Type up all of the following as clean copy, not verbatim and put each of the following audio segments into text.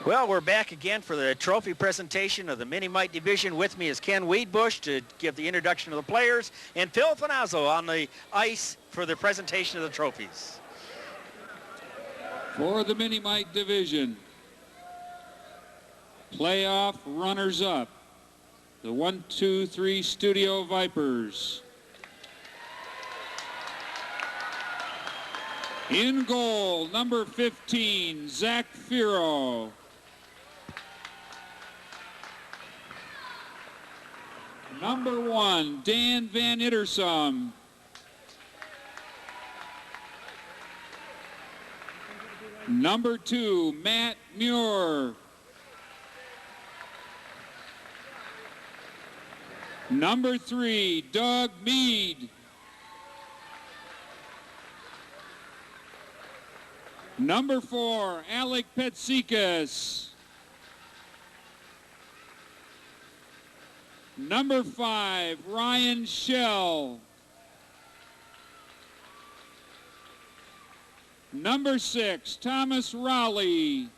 Well, we're back again for the trophy presentation of the Mini Mite division. With me is Ken Wiedbusch to give the introduction of the players, and Phil Finazzo on the ice for the presentation of the trophies. For the Mini Mite division, playoff runners-up, the 1-2-3 Studio Vipers. In goal, number 15, Zach Firo. Number 1, Dan Van Ittersum. Number 2, Matt Muir. Number 3, Doug Mead. Number 4, Alec Petsikas. Number 5, Ryan Schell. Number 6, Thomas Raleigh.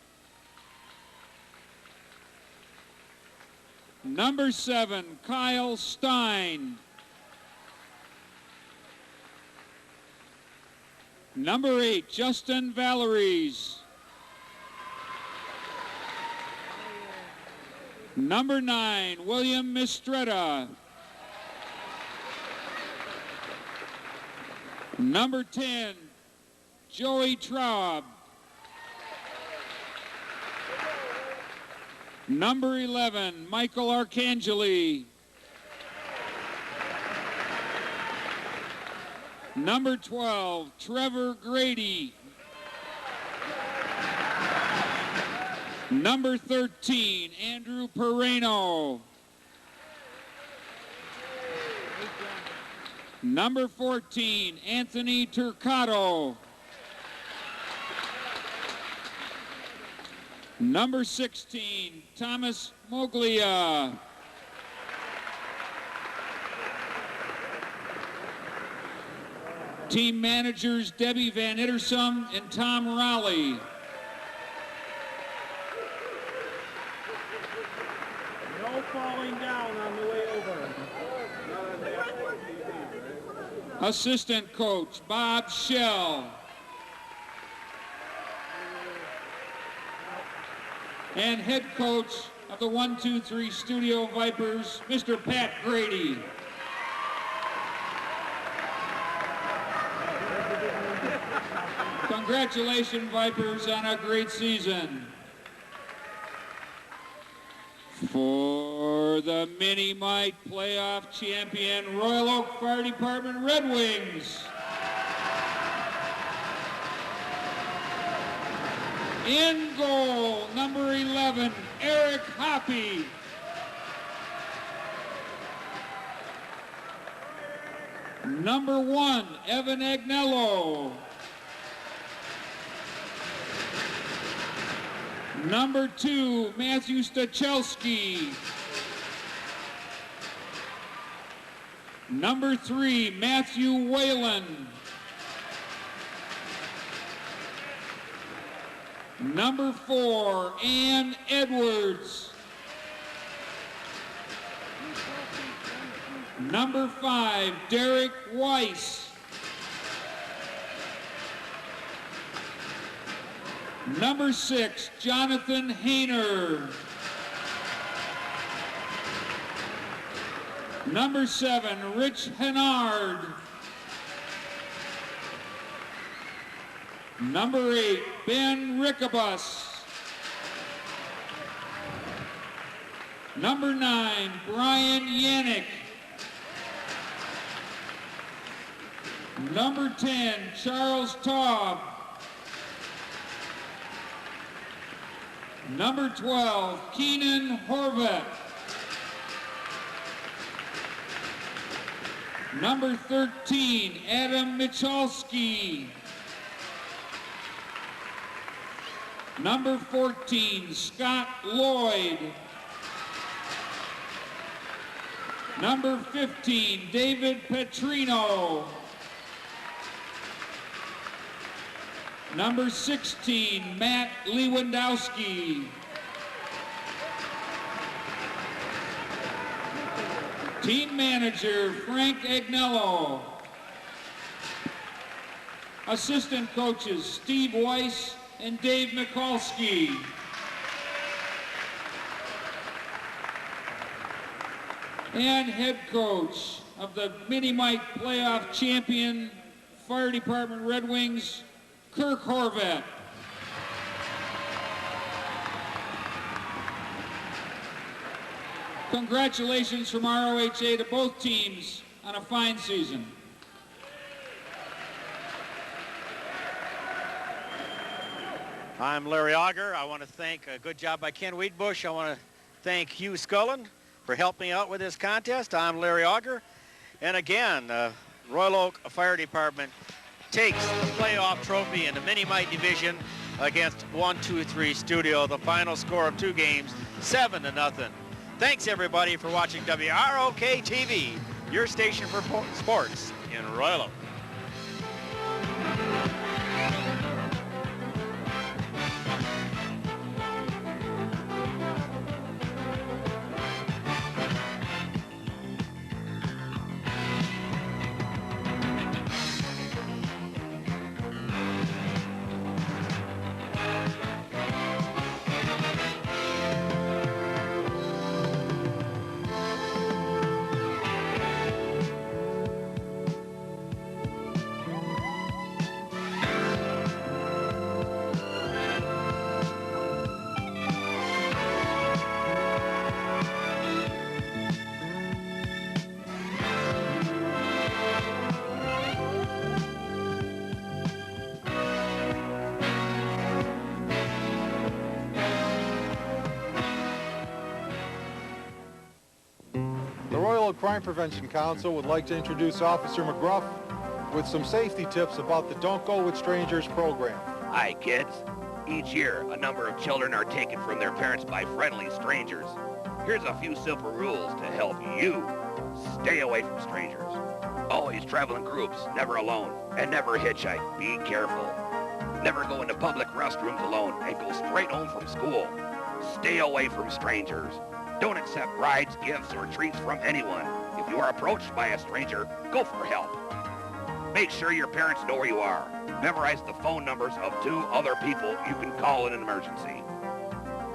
Number 7, Kyle Stein. Number 8, Justin Valeries. Number 9, William Mistretta. Number 10, Joey Traub. Number 11, Michael Arcangeli. Number 12, Trevor Grady. Number 13, Andrew Perreno. Number 14, Anthony Turcato. Number 16, Thomas Moglia. Team managers Debbie Van Ittersum and Tom Raleigh. No falling down on the way over. Assistant coach Bob Schell. And head coach of the 1-2-3 Studio Vipers, Mr. Pat Grady. Congratulations, Vipers, on a great season. For the Mini Mite playoff champion, Royal Oak Fire Department Red Wings. In goal, number 11, Eric Hoppy. Number 1, Evan Agnello. Number 2, Matthew Stachelski. Number 3, Matthew Whalen. Number 4, Ann Edwards. Number 5, Derek Weiss. Number 6, Jonathan Hayner. Number 7, Rich Hennard. Number 8, Ben Rickabus. Number 9, Brian Yannick. Number 10, Charles Taub. Number 12, Keenan Horvat. Number 13, Adam Michalski. Number 14, Scott Lloyd. Number 15, David Petrino. Number 16, Matt Lewandowski. Team Manager Frank Agnello. Assistant Coaches Steve Weiss and Dave Mikulski. And Head Coach of the Mini-Mite Playoff Champion Fire Department Red Wings, Kirk Horvat. Congratulations from ROHA to both teams on a fine season. I'm Larry Auger. I want to thank a good job by Ken Wiedbusch. I want to thank Hugh Scullen for helping out with this contest. I'm Larry Auger. And again, Royal Oak Fire Department takes the playoff trophy in the Mini-Mite division against 1-2-3 Studio. The final score of 2 games, 7-0. Thanks everybody for watching WROK TV, your station for sports in Royal Oak. Crime Prevention Council would like to introduce Officer McGruff with some safety tips about the Don't Go With Strangers program. Hi, kids. Each year, a number of children are taken from their parents by friendly strangers. Here's a few simple rules to help you stay away from strangers. Always travel in groups, never alone, and never hitchhike. Be careful. Never go into public restrooms alone and go straight home from school. Stay away from strangers. Don't accept rides, gifts, or treats from anyone. If you are approached by a stranger, go for help. Make sure your parents know where you are. Memorize the phone numbers of 2 other people you can call in an emergency.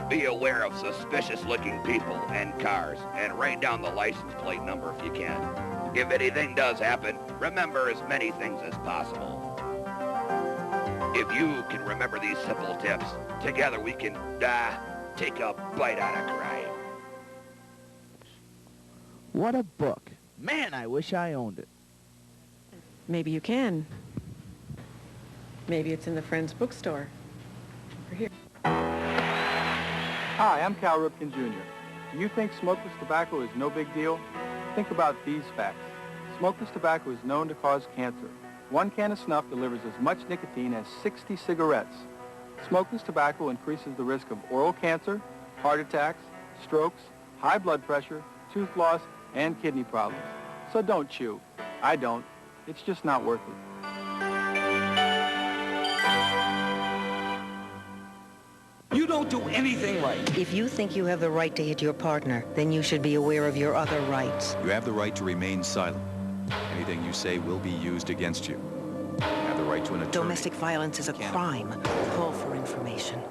Be aware of suspicious-looking people and cars, and write down the license plate number if you can. If anything does happen, remember as many things as possible. If you can remember these simple tips, together we can, take a bite out of crime. What a book. Man, I wish I owned it. Maybe you can. Maybe it's in the Friends bookstore. Over here. Hi, I'm Cal Ripken Jr. Do you think smokeless tobacco is no big deal? Think about these facts. Smokeless tobacco is known to cause cancer. 1 can of snuff delivers as much nicotine as 60 cigarettes. Smokeless tobacco increases the risk of oral cancer, heart attacks, strokes, high blood pressure, tooth loss, and kidney problems. So don't chew. I don't. It's just not worth it. You don't do anything right. If you think you have the right to hit your partner, then you should be aware of your other rights. You have the right to remain silent. Anything you say will be used against you. You have the right to an attorney. Domestic violence is a crime. Call for information.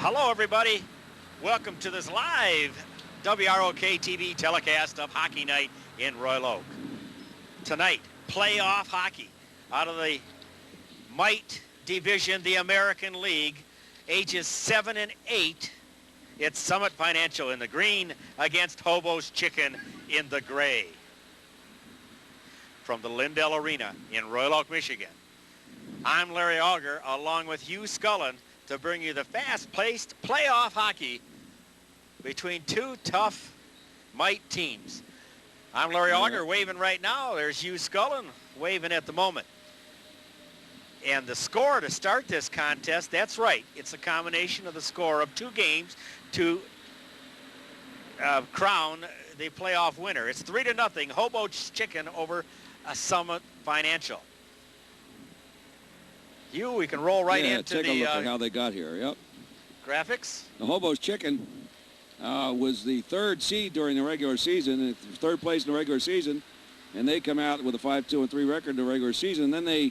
Hello, everybody. Welcome to this live WROK TV telecast of Hockey Night in Royal Oak. Tonight, playoff hockey out of the Mite Division, the American League, ages 7 and 8. It's Summit Financial in the green against Hobo's Chicken in the gray. From the Lindell Arena in Royal Oak, Michigan, I'm Larry Auger, along with Hugh Scullin, to bring you the fast-paced playoff hockey between two tough Mite teams. I'm Larry Auger waving right now. There's Hugh Scullin waving at the moment. And the score to start this contest, that's right, it's a combination of the score of two games to crown the playoff winner. It's 3-0, Hobo's Chicken over Summit Financial. Hugh, we can roll right into take a look at how they got here. Yep. Graphics. The Hobo's Chicken was the third seed during the regular season, third place in the regular season, and they come out with a 5-2-3 record in the regular season. And then they,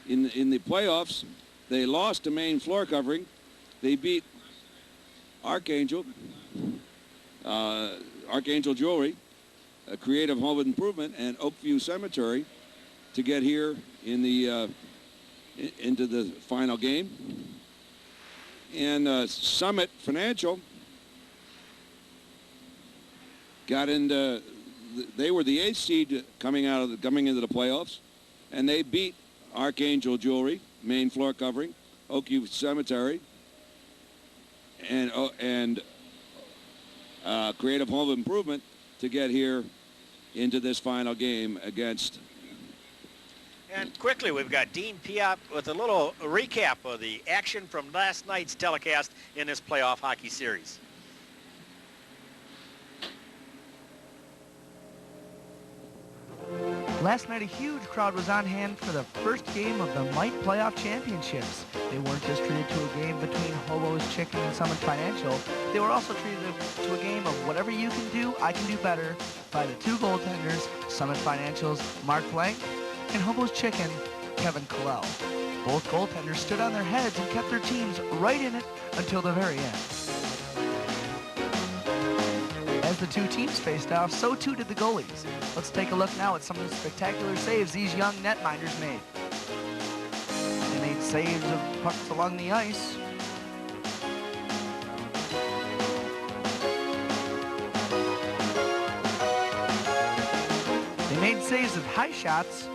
in the playoffs, they lost to Maine Floor Covering. They beat Archangel Jewelry, Creative Home Improvement, and Oakview Cemetery to get here in the into the final game. And Summit Financial got into, they were the 8th seed coming into the playoffs, and they beat Archangel Jewelry, Maine Floor Covering, Oakview Cemetery, and Creative Home Improvement to get here into this final game against. And quickly, we've got Dean Piop with a little recap of the action from last night's telecast in this playoff hockey series. Last night, a huge crowd was on hand for the first game of the Mite Playoff Championships. They weren't just treated to a game between Hobo's Chicken and Summit Financial. They were also treated to a game of whatever you can do, I can do better by the two goaltenders, Summit Financial's Mark Blank and Hobo's Chicken, Kevin Collell. Both goaltenders stood on their heads and kept their teams right in it until the very end. As the two teams faced off, so too did the goalies. Let's take a look now at some of the spectacular saves these young netminders made. They made saves of pucks along the ice. They made saves of high shots.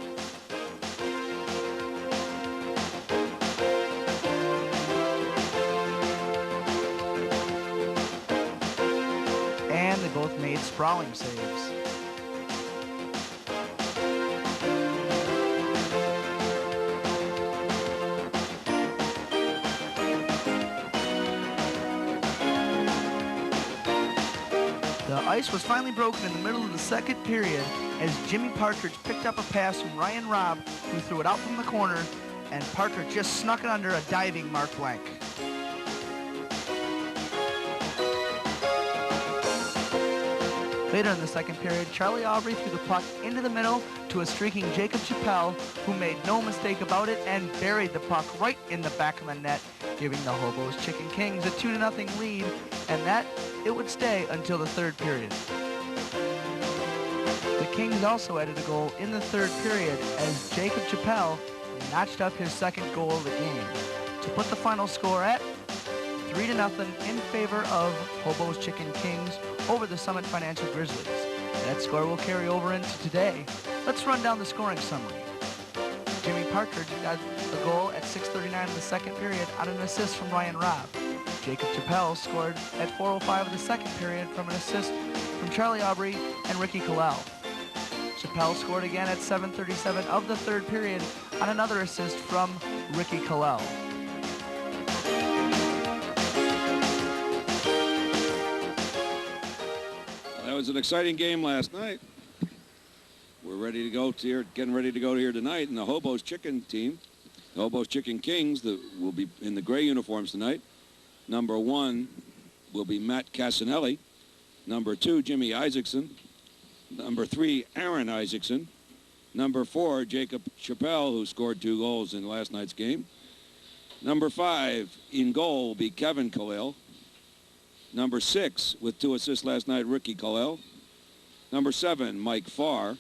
And they both made sprawling saves. The ice was finally broken in the middle of the second period as Jimmy Partridge picked up a pass from Ryan Robb, who threw it out from the corner, and Partridge just snuck it under a diving Mark Blank. Later in the second period, Charlie Aubrey threw the puck into the middle to a streaking Jacob Chappelle, who made no mistake about it and buried the puck right in the back of the net, giving the Hobo's Chicken Kings a 2-0 lead, and that it would stay until the third period. The Kings also added a goal in the third period as Jacob Chappelle notched up his second goal of the game to put the final score at 3-0 in favor of Hobo's Chicken Kings over the Summit Financial Grizzlies. That score will carry over into today. Let's run down the scoring summary. Jimmy Partridge got a goal at 6:39 in the second period on an assist from Ryan Robb. Jacob Chappelle scored at 4:05 of the second period from an assist from Charlie Aubrey and Ricky Collell. Chappelle scored again at 7:37 of the third period on another assist from Ricky Collell. That was an exciting game last night. We're ready to go to here, getting ready to go here tonight, and the Hobo's Chicken team, the Hobo's Chicken Kings, that will be in the gray uniforms tonight. Number 1 will be Matt Casanelli. Number 2, Jimmy Isaacson. Number 3, Aaron Isaacson. Number 4, Jacob Chappelle, who scored 2 goals in last night's game. Number 5, in goal, will be Kevin Collell. Number 6, with 2 assists last night, Ricky Colell. Number 7, Mike Farr.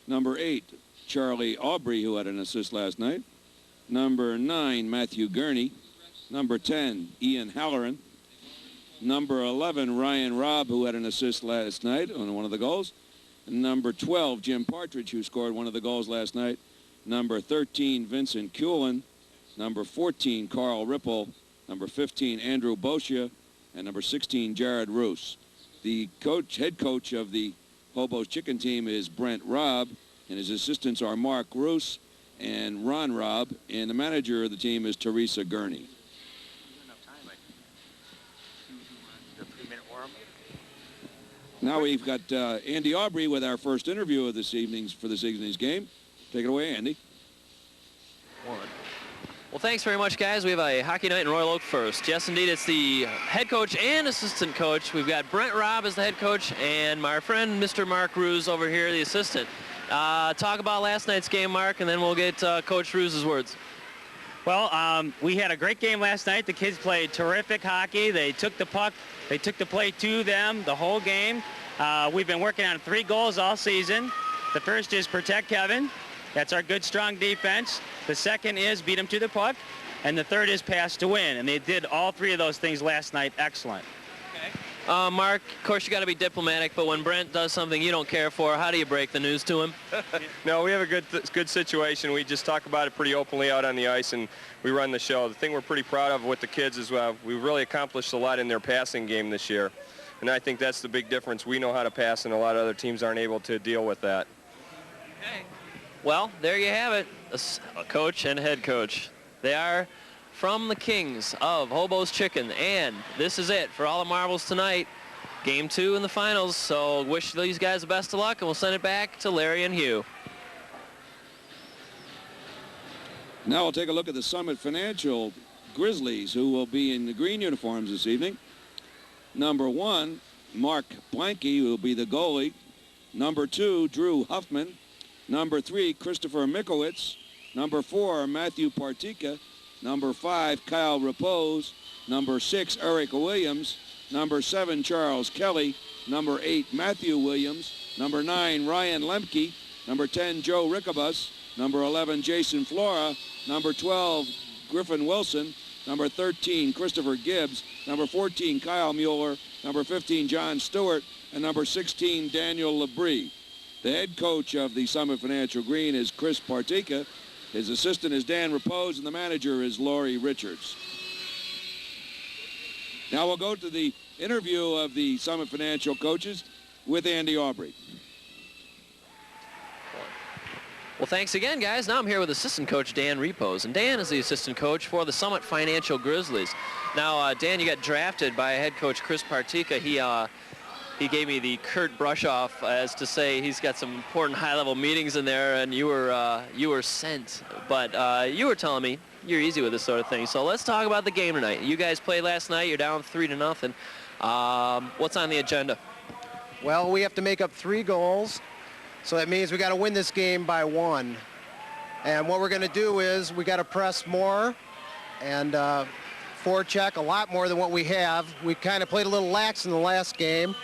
Number 8, Charlie Aubrey, who had an assist last night. Number 9, Matthew Gurney. Number 10, Ian Halloran. Number 11, Ryan Robb, who had an assist last night on one of the goals. And number 12, Jim Partridge, who scored one of the goals last night. Number 13, Vincent Kuhlin. Number 14, Carl Ripple. Number 15, Andrew Boschia. And number 16, Jared Roos. The head coach of the Hobo's chicken team is Brent Robb, and his assistants are Mark Roos and Ron Robb, and the manager of the team is Teresa Gurney. Now we've got Andy Aubrey with our first interview of this evening's game. Take it away, Andy. Well, thanks very much, guys. We have a hockey night in Royal Oak first. Yes, indeed, it's the head coach and assistant coach. We've got Brent Robb as the head coach and my friend, Mr. Mark Roos, over here, the assistant. Talk about last night's game, Mark, and then we'll get Coach Roos' words. Well, we had a great game last night. The kids played terrific hockey. They took the puck. They took the play to them the whole game. We've been working on 3 goals all season. The first is protect Kevin. That's our good, strong defense. The second is beat him to the puck. And the third is pass to win. And they did all 3 of those things last night. Excellent. Okay. Mark, of course, you got to be diplomatic, but when Brent does something you don't care for, how do you break the news to him? No, we have a good situation. We just talk about it pretty openly out on the ice, and we run the show. The thing we're pretty proud of with the kids is we've really accomplished a lot in their passing game this year. And I think that's the big difference. We know how to pass, and a lot of other teams aren't able to deal with that. Okay. Well, there you have it, a coach and head coach. They are from the Kings of Hobo's Chicken, and this is it for all the marbles tonight. Game 2 in the finals, so wish these guys the best of luck, and we'll send it back to Larry and Hugh. Now we'll take a look at the Summit Financial Grizzlies, who will be in the green uniforms this evening. Number 1, Mark Blanke, who will be the goalie. Number 2, Drew Huffman. Number 3, Christopher Mikowitz. Number 4, Matthew Partika. Number 5, Kyle Repose. Number 6, Eric Williams. Number 7, Charles Kelly. Number 8, Matthew Williams. Number 9, Ryan Lemke. Number 10, Joe Rickabus. Number 11, Jason Flora. Number 12, Griffin Wilson. Number 13, Christopher Gibbs. Number 14, Kyle Mueller. Number 15, John Stewart. And number 16, Daniel Labrie. The head coach of the Summit Financial Green is Chris Partika. His assistant is Dan Repose, and the manager is Laurie Richards. Now we'll go to the interview of the Summit Financial coaches with Andy Aubrey. Well, thanks again, guys. Now I'm here with assistant coach Dan Repose, and Dan is the assistant coach for the Summit Financial Grizzlies. Now, Dan, you got drafted by head coach Chris Partika. He gave me the curt brush off as to say he's got some important high-level meetings in there, and you were sent. But you were telling me you're easy with this sort of thing. So let's talk about the game tonight. You guys played last night. You're down 3-0. What's on the agenda? Well, we have to make up 3 goals. So that means we got to win this game by 1. And what we're going to do is we got to press more and forecheck a lot more than what we have. We kind of played a little lax in the last game.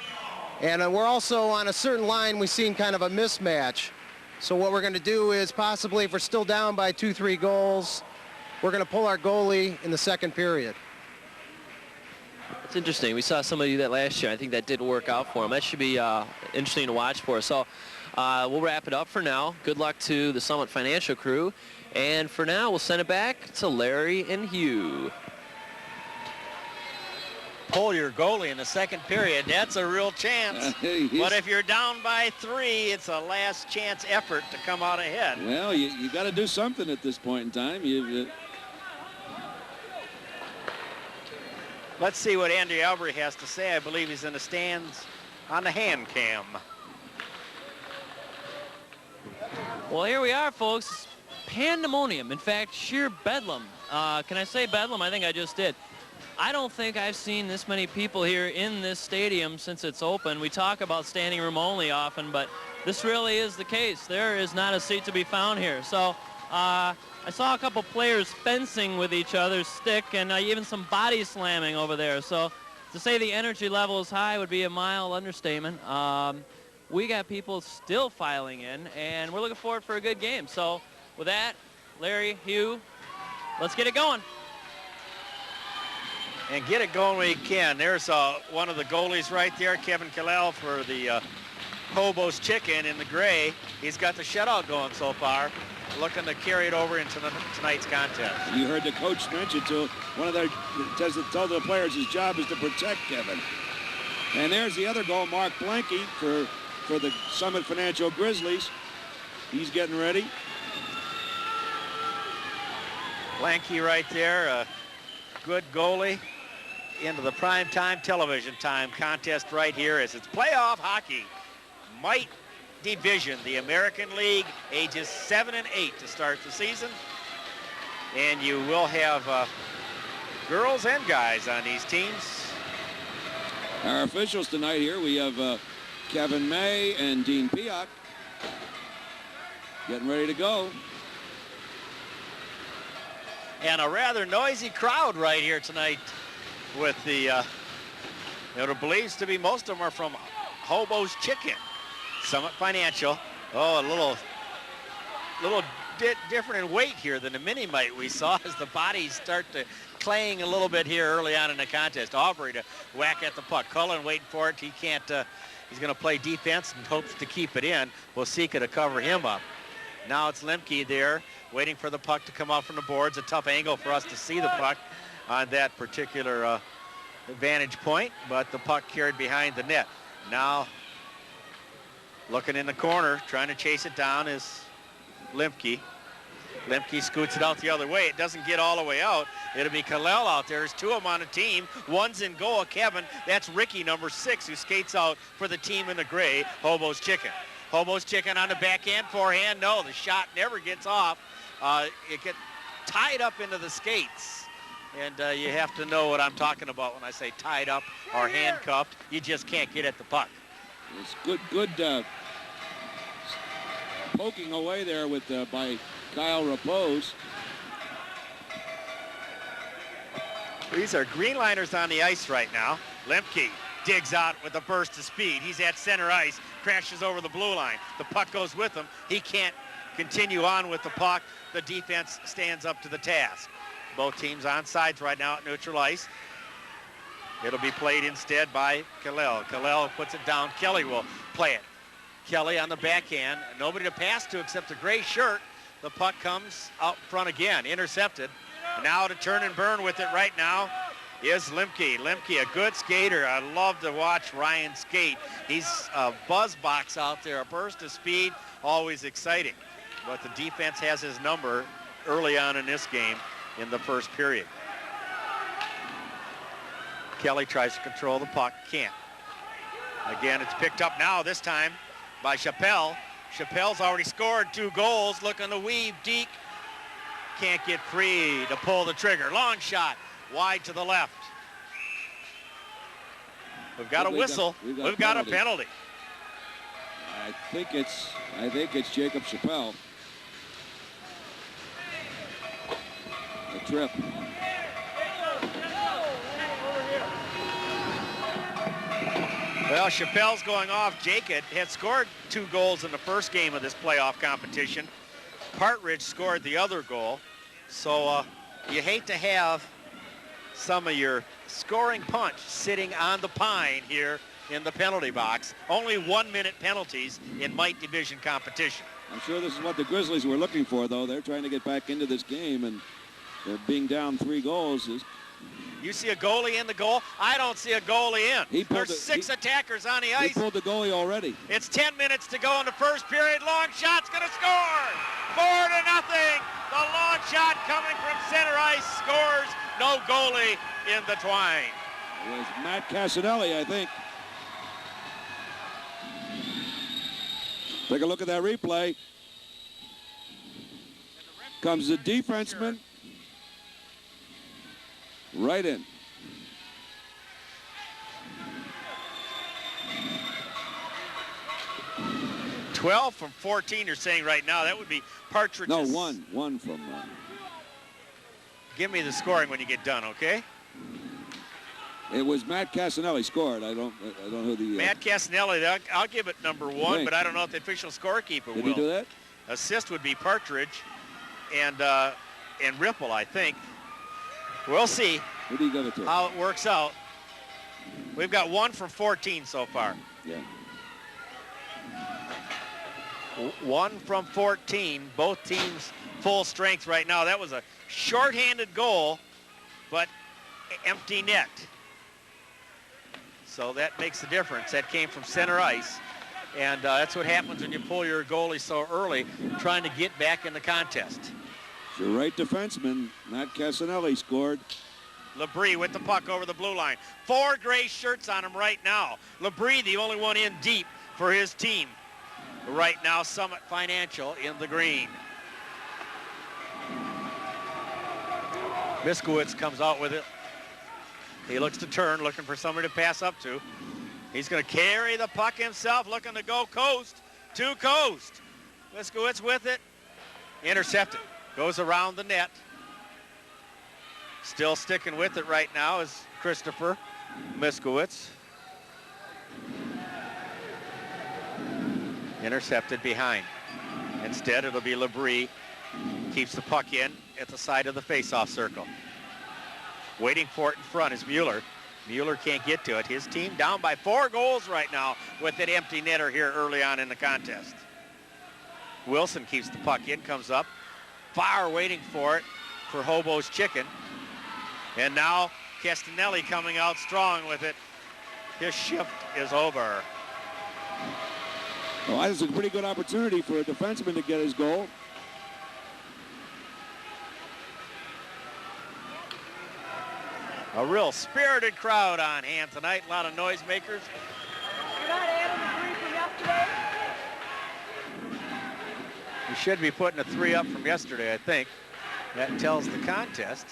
And we're also on a certain line, we've seen kind of a mismatch. So what we're going to do is possibly, if we're still down by 2-3 goals, we're going to pull our goalie in the second period. It's interesting. We saw somebody do that last year. I think that did work out for him. That should be interesting to watch for us. So we'll wrap it up for now. Good luck to the Summit Financial crew. And for now, we'll send it back to Larry and Hugh. Pull your goalie in the second period. That's a real chance. But if you're down by 3, it's a last chance effort to come out ahead. Well, you got to do something at this point in time. Let's see what Andy Aubrey has to say. I believe he's in the stands on the hand cam. Well, here we are, folks. Pandemonium. In fact, sheer bedlam. Can I say bedlam? I think I just did. I don't think I've seen this many people here in this stadium since it's open. We talk about standing room only often, but this really is the case. There is not a seat to be found here. So I saw a couple players fencing with each other's stick and even some body slamming over there. So To say the energy level is high would be a mild understatement. We got people still filing in, and we're looking forward for a good game. So with that, Larry, Hugh, let's get it going. And get it going when you can. There's one of the goalies right there, Kevin Kallel for the Hobo's Chicken in the gray. He's got the shutout going so far, looking to carry it over into tonight's contest. You heard the coach mention to one of their, tell the players his job is to protect Kevin. And there's the other goal, Mark Blanky for the Summit Financial Grizzlies. He's getting ready. Blanky right there, a good goalie into the primetime television time contest right here as it's playoff hockey. Mite Division, the American League, ages 7 and 8 to start the season. And you will have girls and guys on these teams. Our officials tonight here, we have Kevin May and Dean Piak getting ready to go. And a rather noisy crowd right here tonight with the, it believes to be most of them are from Hobo's Chicken. Summit Financial. Oh, a little bit different in weight here than the mini mite we saw as the bodies start to clang a little bit here early on in the contest. Aubrey to whack at the puck. Cullen waiting for it. He can't, he's going to play defense and hopes to keep it in. Wasika to cover him up. Now it's Lemke there waiting for the puck to come out from the boards. A tough angle for us to see the puck on that particular vantage point, but the puck carried behind the net. Now looking in the corner, trying to chase it down is Lemke. Lemke scoots it out the other way. It doesn't get all the way out. It'll be Kallel out there. There's two of them on the team. One's in goal, Kevin. That's Ricky, number 6, who skates out for the team in the gray, Hobo's Chicken. Hobo's Chicken on the backhand, forehand. No, the shot never gets off. It gets tied up into the skates. And you have to know what I'm talking about when I say tied up or handcuffed. You just can't get at the puck. It's good poking away there with by Kyle Rapose. These are Greenliners on the ice right now. Lemke digs out with a burst of speed. He's at center ice, crashes over the blue line. The puck goes with him. He can't continue on with the puck. The defense stands up to the task. Both teams on sides right now at neutral ice. It'll be played instead by Kallel. Kallel puts it down. Kelly will play it. Kelly on the backhand. Nobody to pass to except the gray shirt. The puck comes out front again. Intercepted. Now to turn and burn with it right now is Lemke. Lemke, a good skater. I love to watch Ryan skate. He's a buzz box out there. A burst of speed. Always exciting. But the defense has his number early on in this game in the first period. Kelly tries to control the puck, can't. Again, it's picked up now, this time by Chappelle. Chappelle's already scored 2 goals, looking to weave deep. Can't get free to pull the trigger. Long shot, wide to the left. We've got a whistle. We've got a penalty. I think it's Jacob Chappelle. A trip. Well, Chappelle's going off. Jacob had scored 2 goals in the first game of this playoff competition. Partridge scored the other goal. So you hate to have some of your scoring punch sitting on the pine here in the penalty box. Only 1-minute penalties in Mite Division competition. I'm sure this is what the Grizzlies were looking for, though. They're trying to get back into this game, and they're being down 3 goals. You see a goalie in the goal? I don't see a goalie in. There's 6 attackers on the ice. He pulled the goalie already. It's 10 minutes to go in the first period. Long shot's going to score. 4-0. The long shot coming from center ice scores. No goalie in the twine. It was Matt Casanelli, I think. Take a look at that replay. Comes the defenseman. Right in. "12 from 14, you're saying right now. That would be Partridge's. No, one from. Give me the scoring when you get done, okay? It was Matt Casanelli scored. I don't know who the... Matt Casanelli, I'll give it number 1, but I don't know if the official scorekeeper will. Did he do that? Assist would be Partridge and Ripple, I think. We'll see Who do you give it to? how it works out. We've got 1 from 14 so far. Yeah. 1 from 14. Both teams full strength right now. That was a shorthanded goal, but empty net. So that makes the difference. That came from center ice. And that's what happens when you pull your goalie so early, trying to get back in the contest. Your right defenseman, Matt Casanelli, scored. Labrie with the puck over the blue line. 4 gray shirts on him right now. Labrie, the only one in deep for his team. Right now, Summit Financial in the green. Miskowitz comes out with it. He looks to turn, looking for somebody to pass up to. He's going to carry the puck himself, looking to go coast to coast. Miskowitz with it. Intercepted. Goes around the net. Still sticking with it right now is Christopher Miskowitz. Intercepted behind. Instead, it'll be Labrie. Keeps the puck in at the side of the face-off circle. Waiting for it in front is Mueller. Mueller can't get to it. His team down by 4 goals right now with that empty netter here early on in the contest. Wilson keeps the puck in, comes up. Fire waiting for it for Hobo's Chicken. And now Castanelli coming out strong with it. His shift is over. Well, that's a pretty good opportunity for a defenseman to get his goal. A real spirited crowd on hand tonight. A lot of noisemakers. You're not adding 3 from yesterday? We should be putting a 3 up from yesterday, I think. That tells the contest.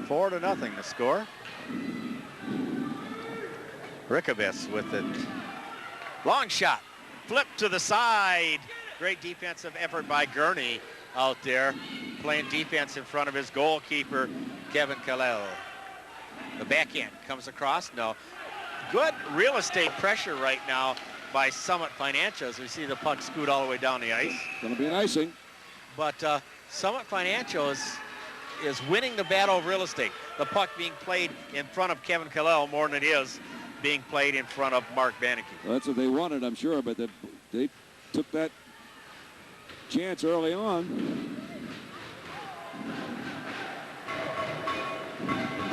4-0 the score. Rickabis with it. Long shot. Flip to the side. Great defensive effort by Gurney out there, playing defense in front of his goalkeeper, Kevin Kalel. The backhand comes across. No. Good real estate pressure right now by Summit Financial as we see the puck scoot all the way down the ice. Going to be an icing. But Summit Financial is winning the battle of real estate. The puck being played in front of Kevin Kalel more than it is being played in front of Mark Bannicky. Well, that's what they wanted, I'm sure, but they took that chance early on.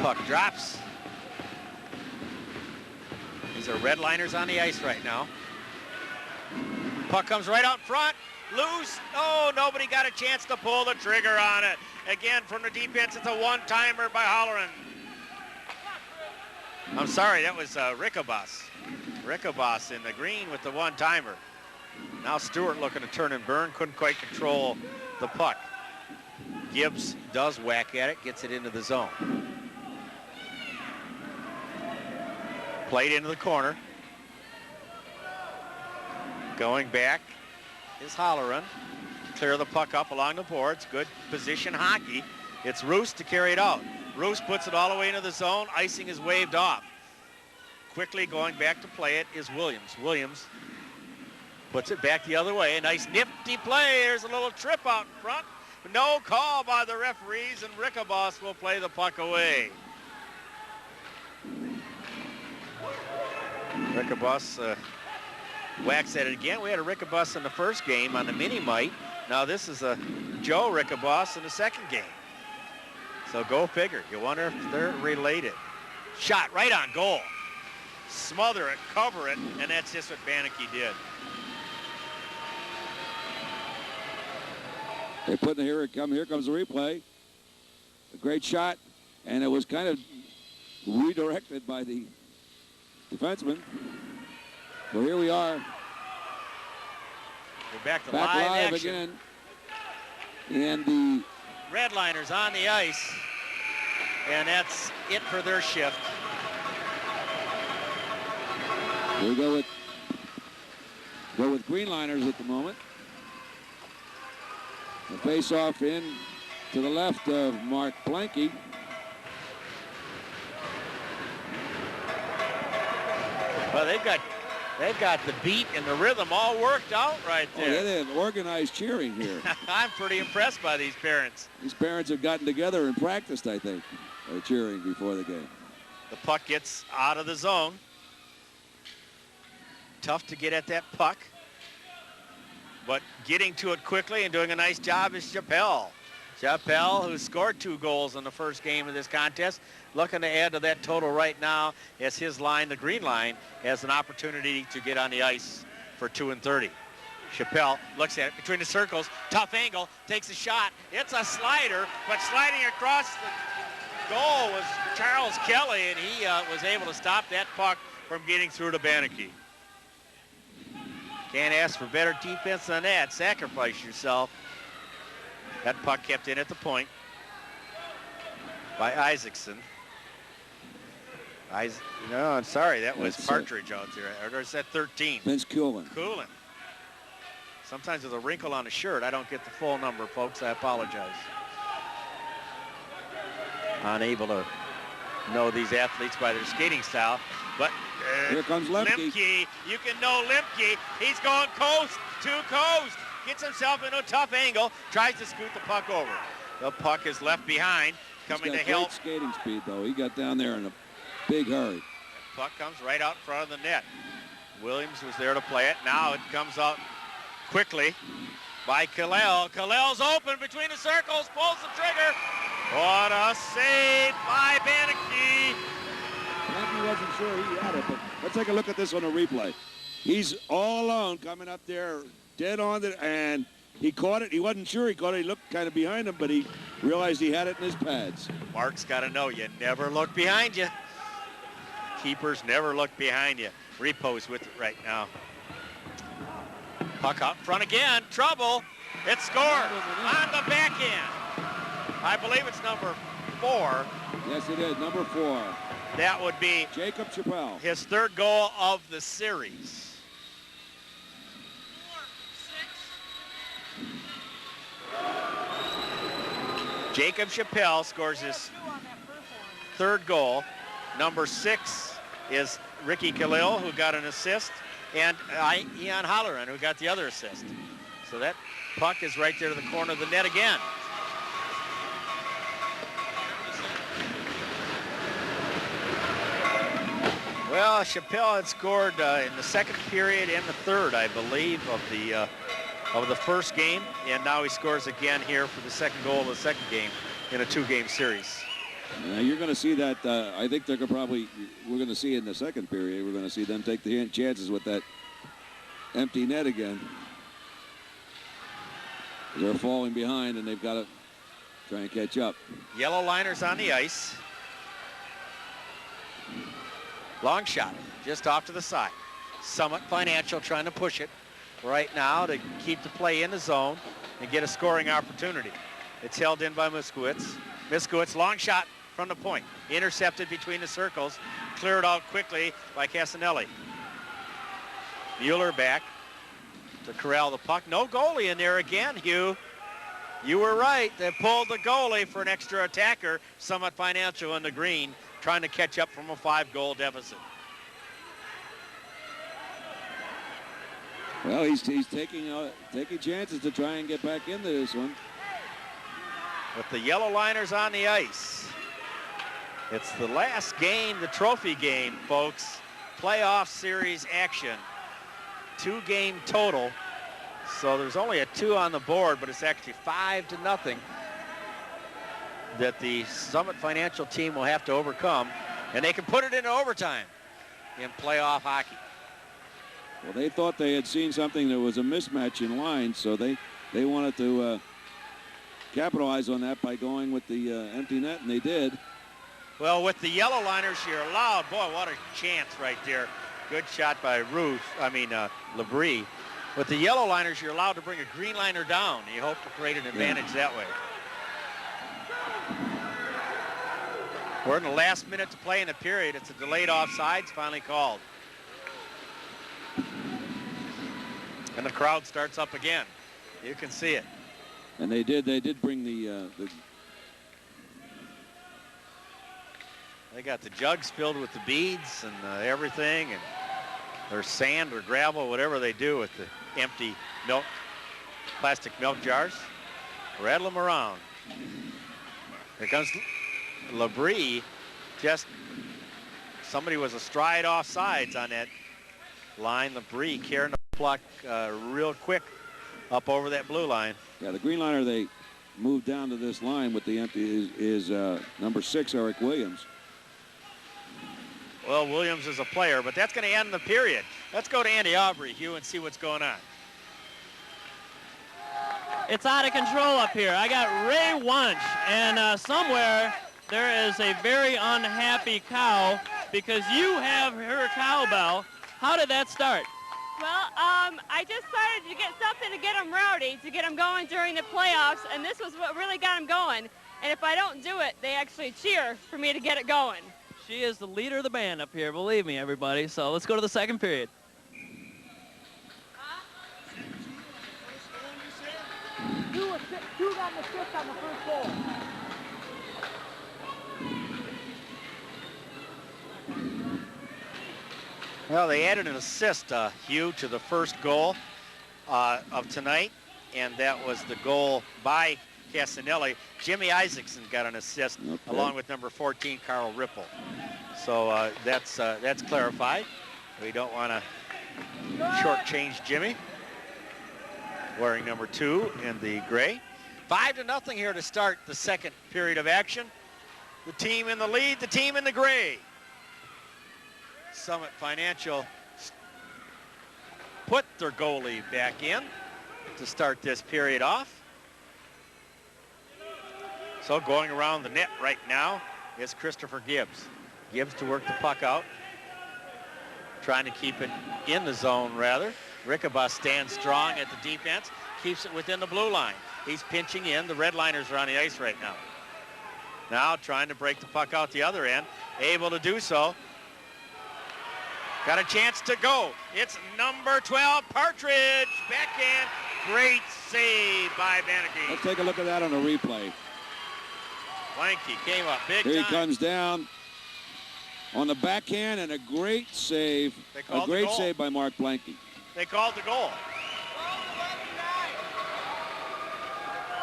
Puck drops. These are redliners on the ice right now. Puck comes right out front. Loose. Oh, nobody got a chance to pull the trigger on it. Again, from the defense, it's a one-timer by Holleran. I'm sorry, that was Rickabas. Rickabas in the green with the one-timer. Now Stewart looking to turn and burn. Couldn't quite control the puck. Gibbs does whack at it, gets it into the zone. Played into the corner. Going back is Holleran. Clear the puck up along the boards. Good position hockey. It's Roos to carry it out. Roos puts it all the way into the zone. Icing is waved off. Quickly going back to play it is Williams. Williams puts it back the other way. A nice nifty play. There's a little trip out in front. No call by the referees, and Rickabas will play the puck away. Rickabas whacks at it again. We had a Rickabas in the first game on the mini Mite. Now this is a Joe Rickabas in the second game. So go figure. You wonder if they're related. Shot right on goal. Smother it, cover it, and that's just what Bannicky did. They put in here comes the replay. A great shot, and it was kind of redirected by the defenseman. So here we are. We're back to live action. Again. And the Redliners on the ice, and that's it for their shift. We go with Greenliners at the moment. The face-off in to the left of Mark Blanky. Well, they've got the beat and the rhythm all worked out right there. Oh, yeah, they have organized cheering here. I'm pretty impressed by these parents. These parents have gotten together and practiced, I think, cheering before the game. The puck gets out of the zone. Tough to get at that puck. But getting to it quickly and doing a nice job is Chappelle. Chappelle, who scored 2 goals in the first game of this contest, looking to add to that total right now as his line, the green line, has an opportunity to get on the ice for 2 and 30. Chappelle looks at it between the circles, tough angle, takes a shot. It's a slider, but sliding across the goal was Charles Kelly, and he was able to stop that puck from getting through to Banachke. Can't ask for better defense than that. Sacrifice yourself. That puck kept in at the point by Isaacson. No, I'm sorry, that was Partridge out there. Or is that 13? Vince Coolin. Coolin. Sometimes with a wrinkle on a shirt, I don't get the full number, folks. I apologize. Unable to know these athletes by their skating style, but here comes Lemke. You can know Lemke. He's going coast to coast. Gets himself into a tough angle. Tries to scoot the puck over. The puck is left behind. Coming to help. Great skating speed, though. He got down there in a big hurry. The puck comes right out in front of the net. Williams was there to play it. Now it comes out quickly by Kalel. Kalel's open between the circles. Pulls the trigger. What a save by Banachke. He wasn't sure he had it, but let's take a look at this on a replay. He's all alone coming up there, dead on it, and he caught it. He wasn't sure he caught it. He looked kind of behind him, but he realized he had it in his pads. Mark's got to know you never look behind you. Keepers never look behind you. Repo's with it right now. Puck out front again. Trouble. It's scored on the backhand. I believe it's number 4. Yes, it is. Number 4. That would be Jacob Chappelle. His 3rd goal of the series. Jacob Chappelle scores his 3rd goal. Number 6 is Ricky Khalil, who got an assist, and Ian Holleran, who got the other assist. So that puck is right there to the corner of the net again. Well, Chappelle had scored in the 2nd period and the 3rd, I believe, of the first game, and now he scores again here for the 2nd goal of the 2nd game in a 2-game series. You're going to see that. I think we're going to see in the 2nd period, we're going to see them take the chances with that empty net again. They're falling behind, and they've got to try and catch up. Yellow liners on the ice. Long shot, just off to the side. Summit Financial trying to push it right now to keep the play in the zone and get a scoring opportunity. It's held in by Miskowitz. Miskowitz, long shot from the point. Intercepted between the circles. Cleared out quickly by Casanelli. Mueller back to corral the puck. No goalie in there again, Hugh. You were right. They pulled the goalie for an extra attacker. Summit Financial in the green, trying to catch up from a 5-goal deficit. Well, he's taking chances to try and get back into this one. With the yellow liners on the ice. It's the last game, the trophy game, folks. Playoff series action. 2-game total. So there's only a 2 on the board, but it's actually 5-0 that the Summit Financial team will have to overcome, and they can put it into overtime in playoff hockey. Well, they thought they had seen something that was a mismatch in line, so they wanted to capitalize on that by going with the empty net, and they did. Well, with the yellow liners, you're allowed. Boy, what a chance right there. Good shot by Labrie. With the yellow liners, you're allowed to bring a green liner down. You hope to create an advantage that way. We're in the last minute to play in the period. It's a delayed offsides, finally called. And the crowd starts up again. You can see it. And they did bring the they got the jugs filled with the beads and everything, and or sand or gravel, whatever they do with the empty milk, plastic milk jars. Rattle them around. Here comes Labrie. Just somebody was a stride off sides on that line. Labrie carrying the puck real quick up over that blue line. Yeah, the green liner they moved down to this line with the empty is number 6, Eric Williams. Well, Williams is a player, but that's going to end the period. Let's go to Andy Aubrey, Hugh, and see what's going on. It's out of control up here. I got Ray Wunsch, and somewhere there is a very unhappy cow because you have her cowbell. How did that start? Well, I just started to get something to get them rowdy, to get them going during the playoffs, and this was what really got them going. And if I don't do it, they actually cheer for me to get it going. She is the leader of the band up here, believe me, everybody. So let's go to the second period. Two got an assist on the first goal. Well, they added an assist, Hugh, to the first goal of tonight, and that was the goal by Casanelli. Jimmy Isaacson got an assist along with number 14, Carl Ripple. So that's clarified. We don't want to shortchange Jimmy, wearing number 2 in the gray. 5-0 here to start the second period of action. The team in the lead, the team in the gray. Summit Financial put their goalie back in to start this period off. So going around the net right now is Christopher Gibbs. Gibbs to work the puck out, trying to keep it in the zone rather. Rickabus stands strong at the defense, keeps it within the blue line. He's pinching in. The Redliners are on the ice right now. Now trying to break the puck out the other end, able to do so. Got a chance to go. It's number 12, Partridge, backhand. Great save by Bannicky. Let's take a look at that on a replay. Blanky came up big Here time. he comes down on the backhand, and a great save. A great save by Mark Blanky. They called the goal.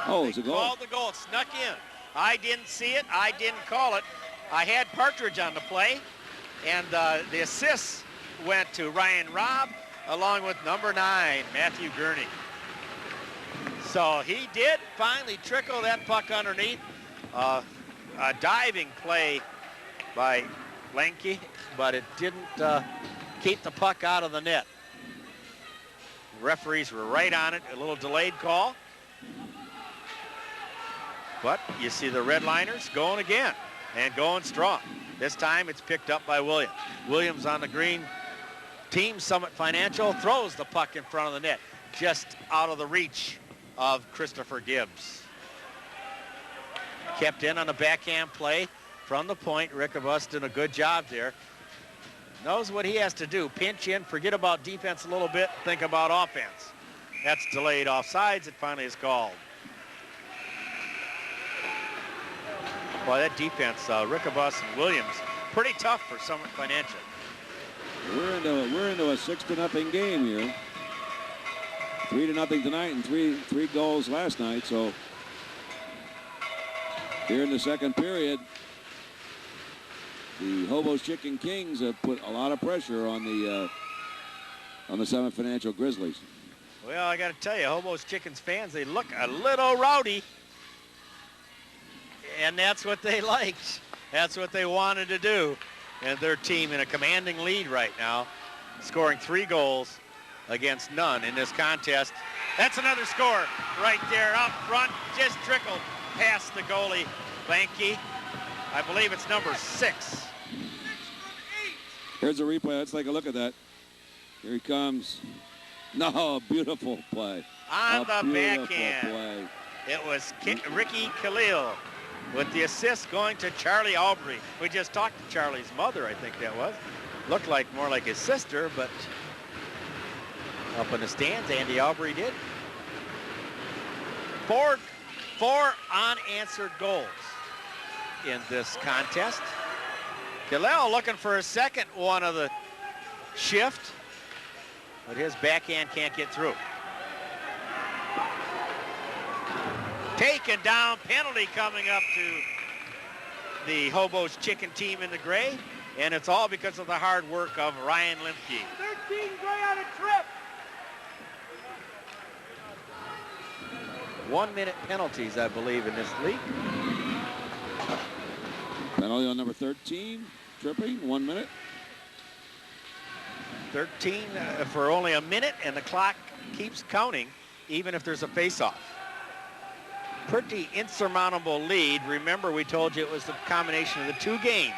Oh, it's a goal. They called the goal. It snuck in. I didn't see it. I didn't call it. I had Partridge on the play, and the assist went to Ryan Robb along with number 9, Matthew Gurney. So he did finally trickle that puck underneath. A diving play by Blanky, but it didn't keep the puck out of the net. The referees were right on it. A little delayed call. But you see the Redliners going again and going strong. This time it's picked up by Williams. Williams on the green team, Summit Financial, throws the puck in front of the net, just out of the reach of Christopher Gibbs. Kept in on a backhand play from the point. Rickabus did a good job there. Knows what he has to do. Pinch in, forget about defense a little bit, think about offense. That's delayed offsides. It finally is called. Boy, that defense, Rickabus and Williams, pretty tough for Summit Financial. We're into a 6-0 game here. 3-0 tonight and three goals last night. So here in the second period, the Hobo's Chicken Kings have put a lot of pressure on the Summit Financial Grizzlies. Well, I got to tell you, Hobo's Chickens fans, they look a little rowdy. And that's what they liked. That's what they wanted to do. And their team in a commanding lead right now, scoring 3 goals against none in this contest. That's another score right there up front, just trickled past the goalie, Blanky. I believe it's number 6. Here's a replay. Let's take a look at that. Here he comes. No, beautiful play. On the backhand. Play. It was Ricky Khalil with the assist going to Charlie Aubrey. We just talked to Charlie's mother, I think that was. Looked like more like his sister, but up in the stands, Andy Aubrey did. Four unanswered goals in this contest. Khalil looking for a second one of the shift. but his backhand can't get through. Taken down, penalty coming up to the Hobo's Chicken team in the gray, and it's all because of the hard work of Ryan Limke. 13 gray on a trip. 1 minute penalties, I believe, in this league. Penalty on number 13, tripping, 1 minute. 13 for only a minute, and the clock keeps counting, even if there's a face-off. Pretty insurmountable lead. Remember, we told you it was the combination of the two games.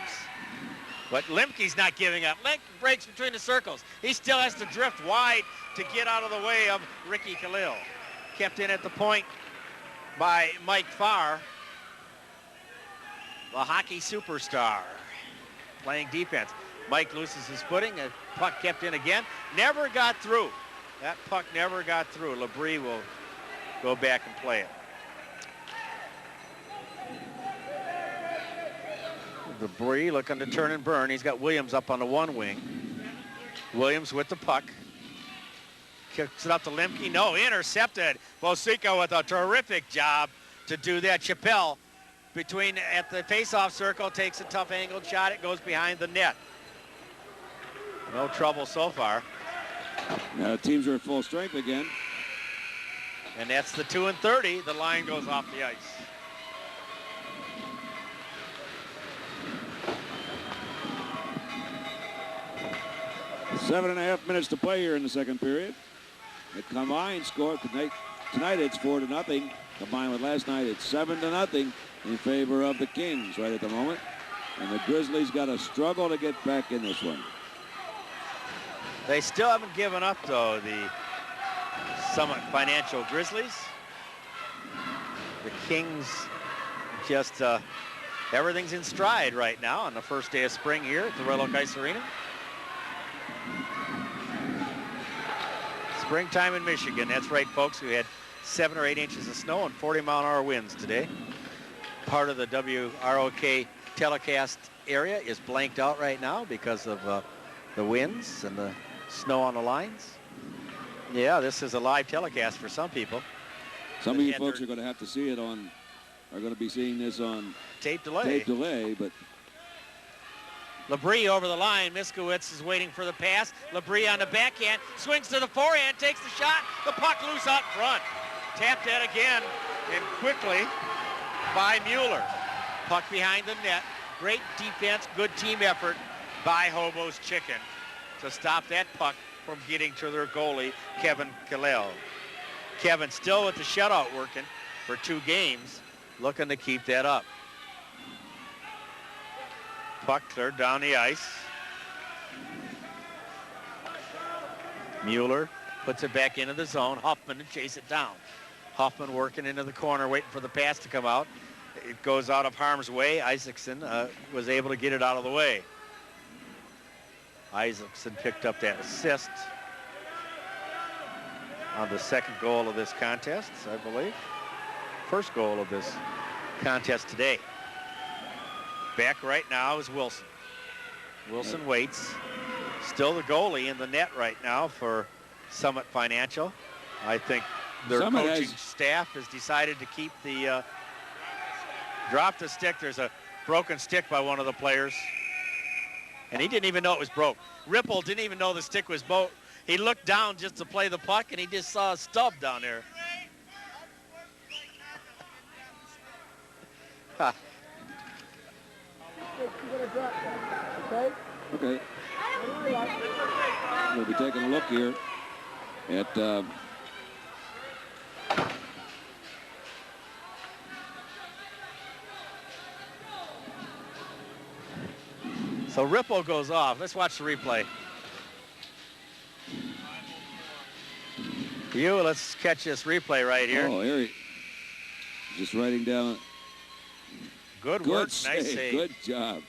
But Limke's not giving up. Limke breaks between the circles. He still has to drift wide to get out of the way of Ricky Khalil. Kept in at the point by Mike Farr, the hockey superstar, playing defense. Mike loses his footing. A puck kept in again. Never got through. That puck never got through. Labrie will go back and play it. Labrie looking to turn and burn. He's got Williams up on the one wing. Williams with the puck. Kicks it up to Limke. No, intercepted. Bosica with a terrific job to do that. Chappelle at the face-off circle takes a tough angled shot. It goes behind the net. No trouble so far. Now the teams are at full strength again. And that's the 2 and 30. The line goes off the ice. Seven and a half minutes to play here in the second period. The combined score tonight it's 4-0. Combined with last night, it's 7-0 in favor of the Kings right at the moment. And the Grizzlies got to struggle to get back in this one. They still haven't given up, though, the Summit Financial Grizzlies. The Kings just, everything's in stride right now on the first day of spring here at the Royal Oak Ice Arena. Springtime in Michigan. That's right, folks. We had 7 or 8 inches of snow and 40-mile-an-hour winds today. Part of the WROK telecast area is blanked out right now because of the winds and the snow on the lines. Yeah, this is a live telecast for some people. Some of you folks are going to have to see it are going to be seeing this on tape delay. Tape delay, but Labrie over the line. Miskowitz is waiting for the pass. Labrie on the backhand, swings to the forehand, takes the shot. The puck loose out front. Tapped at again and quickly by Mueller. Puck behind the net. Great defense, good team effort by Hobo's Chicken to stop that puck from getting to their goalie, Kevin Khalil. Kevin still with the shutout working for 2 games, looking to keep that up. Puck cleared down the ice. Mueller puts it back into the zone. Huffman to chase it down. Huffman working into the corner, waiting for the pass to come out. It goes out of harm's way. Isaacson was able to get it out of the way. Isaacson picked up that assist on the second goal of this contest, I believe. First goal of this contest today. Back right now is Wilson. Wilson waits. Still the goalie in the net right now for Summit Financial. I think their coaching staff has decided to keep the drop the stick. There's a broken stick by one of the players. And he didn't even know it was broke. Ripple didn't even know the stick was broke. He looked down just to play the puck, and he just saw a stub down there. Okay. We'll be taking a look here at So Ripple goes off. Let's watch the replay. Let's catch this replay right here. Oh, here just writing down. Good work, nice save. Good job.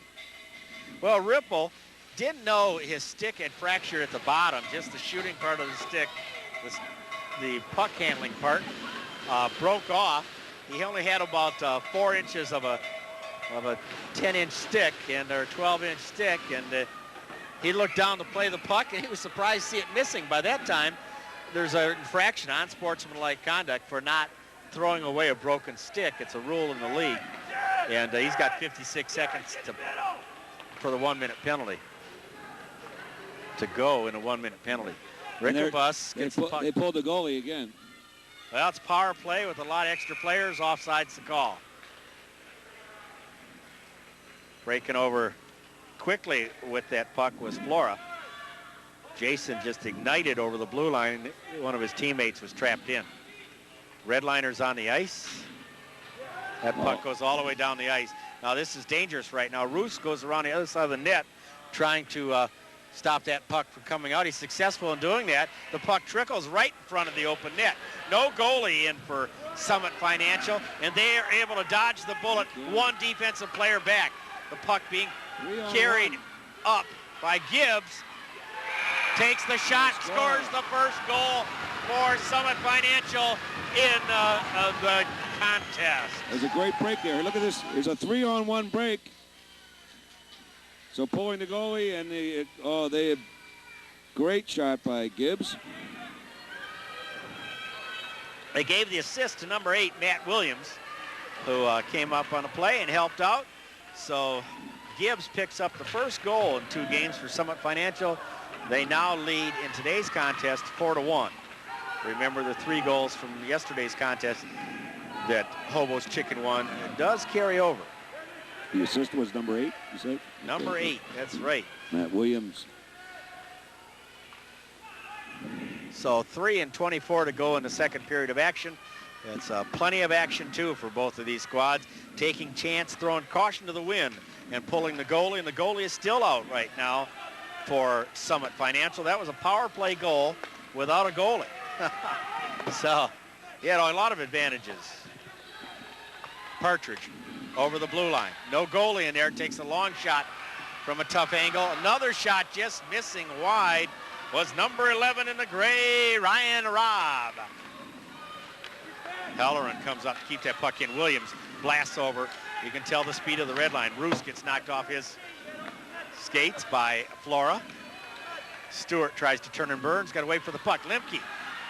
Well, Ripple didn't know his stick had fractured at the bottom, just the shooting part of the stick, the puck handling part, broke off. He only had about 4 inches of a 10-inch stick or 12-inch stick, and He looked down to play the puck, and he was surprised to see it missing. By that time, there's an infraction on sportsmanlike conduct for not throwing away a broken stick. It's a rule in the league. And he's got 56 seconds for the 1-minute penalty to go in a 1-minute penalty. Rickabus gets the puck. They pulled the goalie again. Well, it's power play with a lot of extra players. Offside's the call. Breaking over quickly with that puck was Flora. Jason just ignited over the blue line. One of his teammates was trapped in. Redliner's on the ice. That puck goes all the way down the ice. Now this is dangerous right now. Roos goes around the other side of the net trying to stop that puck from coming out. He's successful in doing that. The puck trickles right in front of the open net. No goalie in for Summit Financial, and they are able to dodge the bullet. One defensive player back. The puck being carried up by Gibbs. Takes the shot, scores the first goal for Summit Financial in the contest. There's a great break there. Look at this. There's a 3-on-1 break. So pulling the goalie, and they great shot by Gibbs. They gave the assist to number 8, Matt Williams, who came up on the play and helped out. So Gibbs picks up the first goal in 2 games for Summit Financial. They now lead in today's contest 4-1. Remember the 3 goals from yesterday's contest that Hobo's Chicken won. It does carry over. The assist was number 8, you said? Number 8, that's right. Matt Williams. So 3:24 to go in the second period of action. It's plenty of action, too, for both of these squads. Taking chance, throwing caution to the wind, and pulling the goalie. And the goalie is still out right now for Summit Financial. That was a power play goal without a goalie. So he had a lot of advantages. Partridge over the blue line. No goalie in there. Takes a long shot from a tough angle. Another shot just missing wide was number 11 in the gray, Ryan Robb. Halloran comes up to keep that puck in. Williams blasts over. You can tell the speed of the red line. Roos gets knocked off his skates by Flora. Stewart tries to turn and Burns. Got to wait for the puck. Lemke,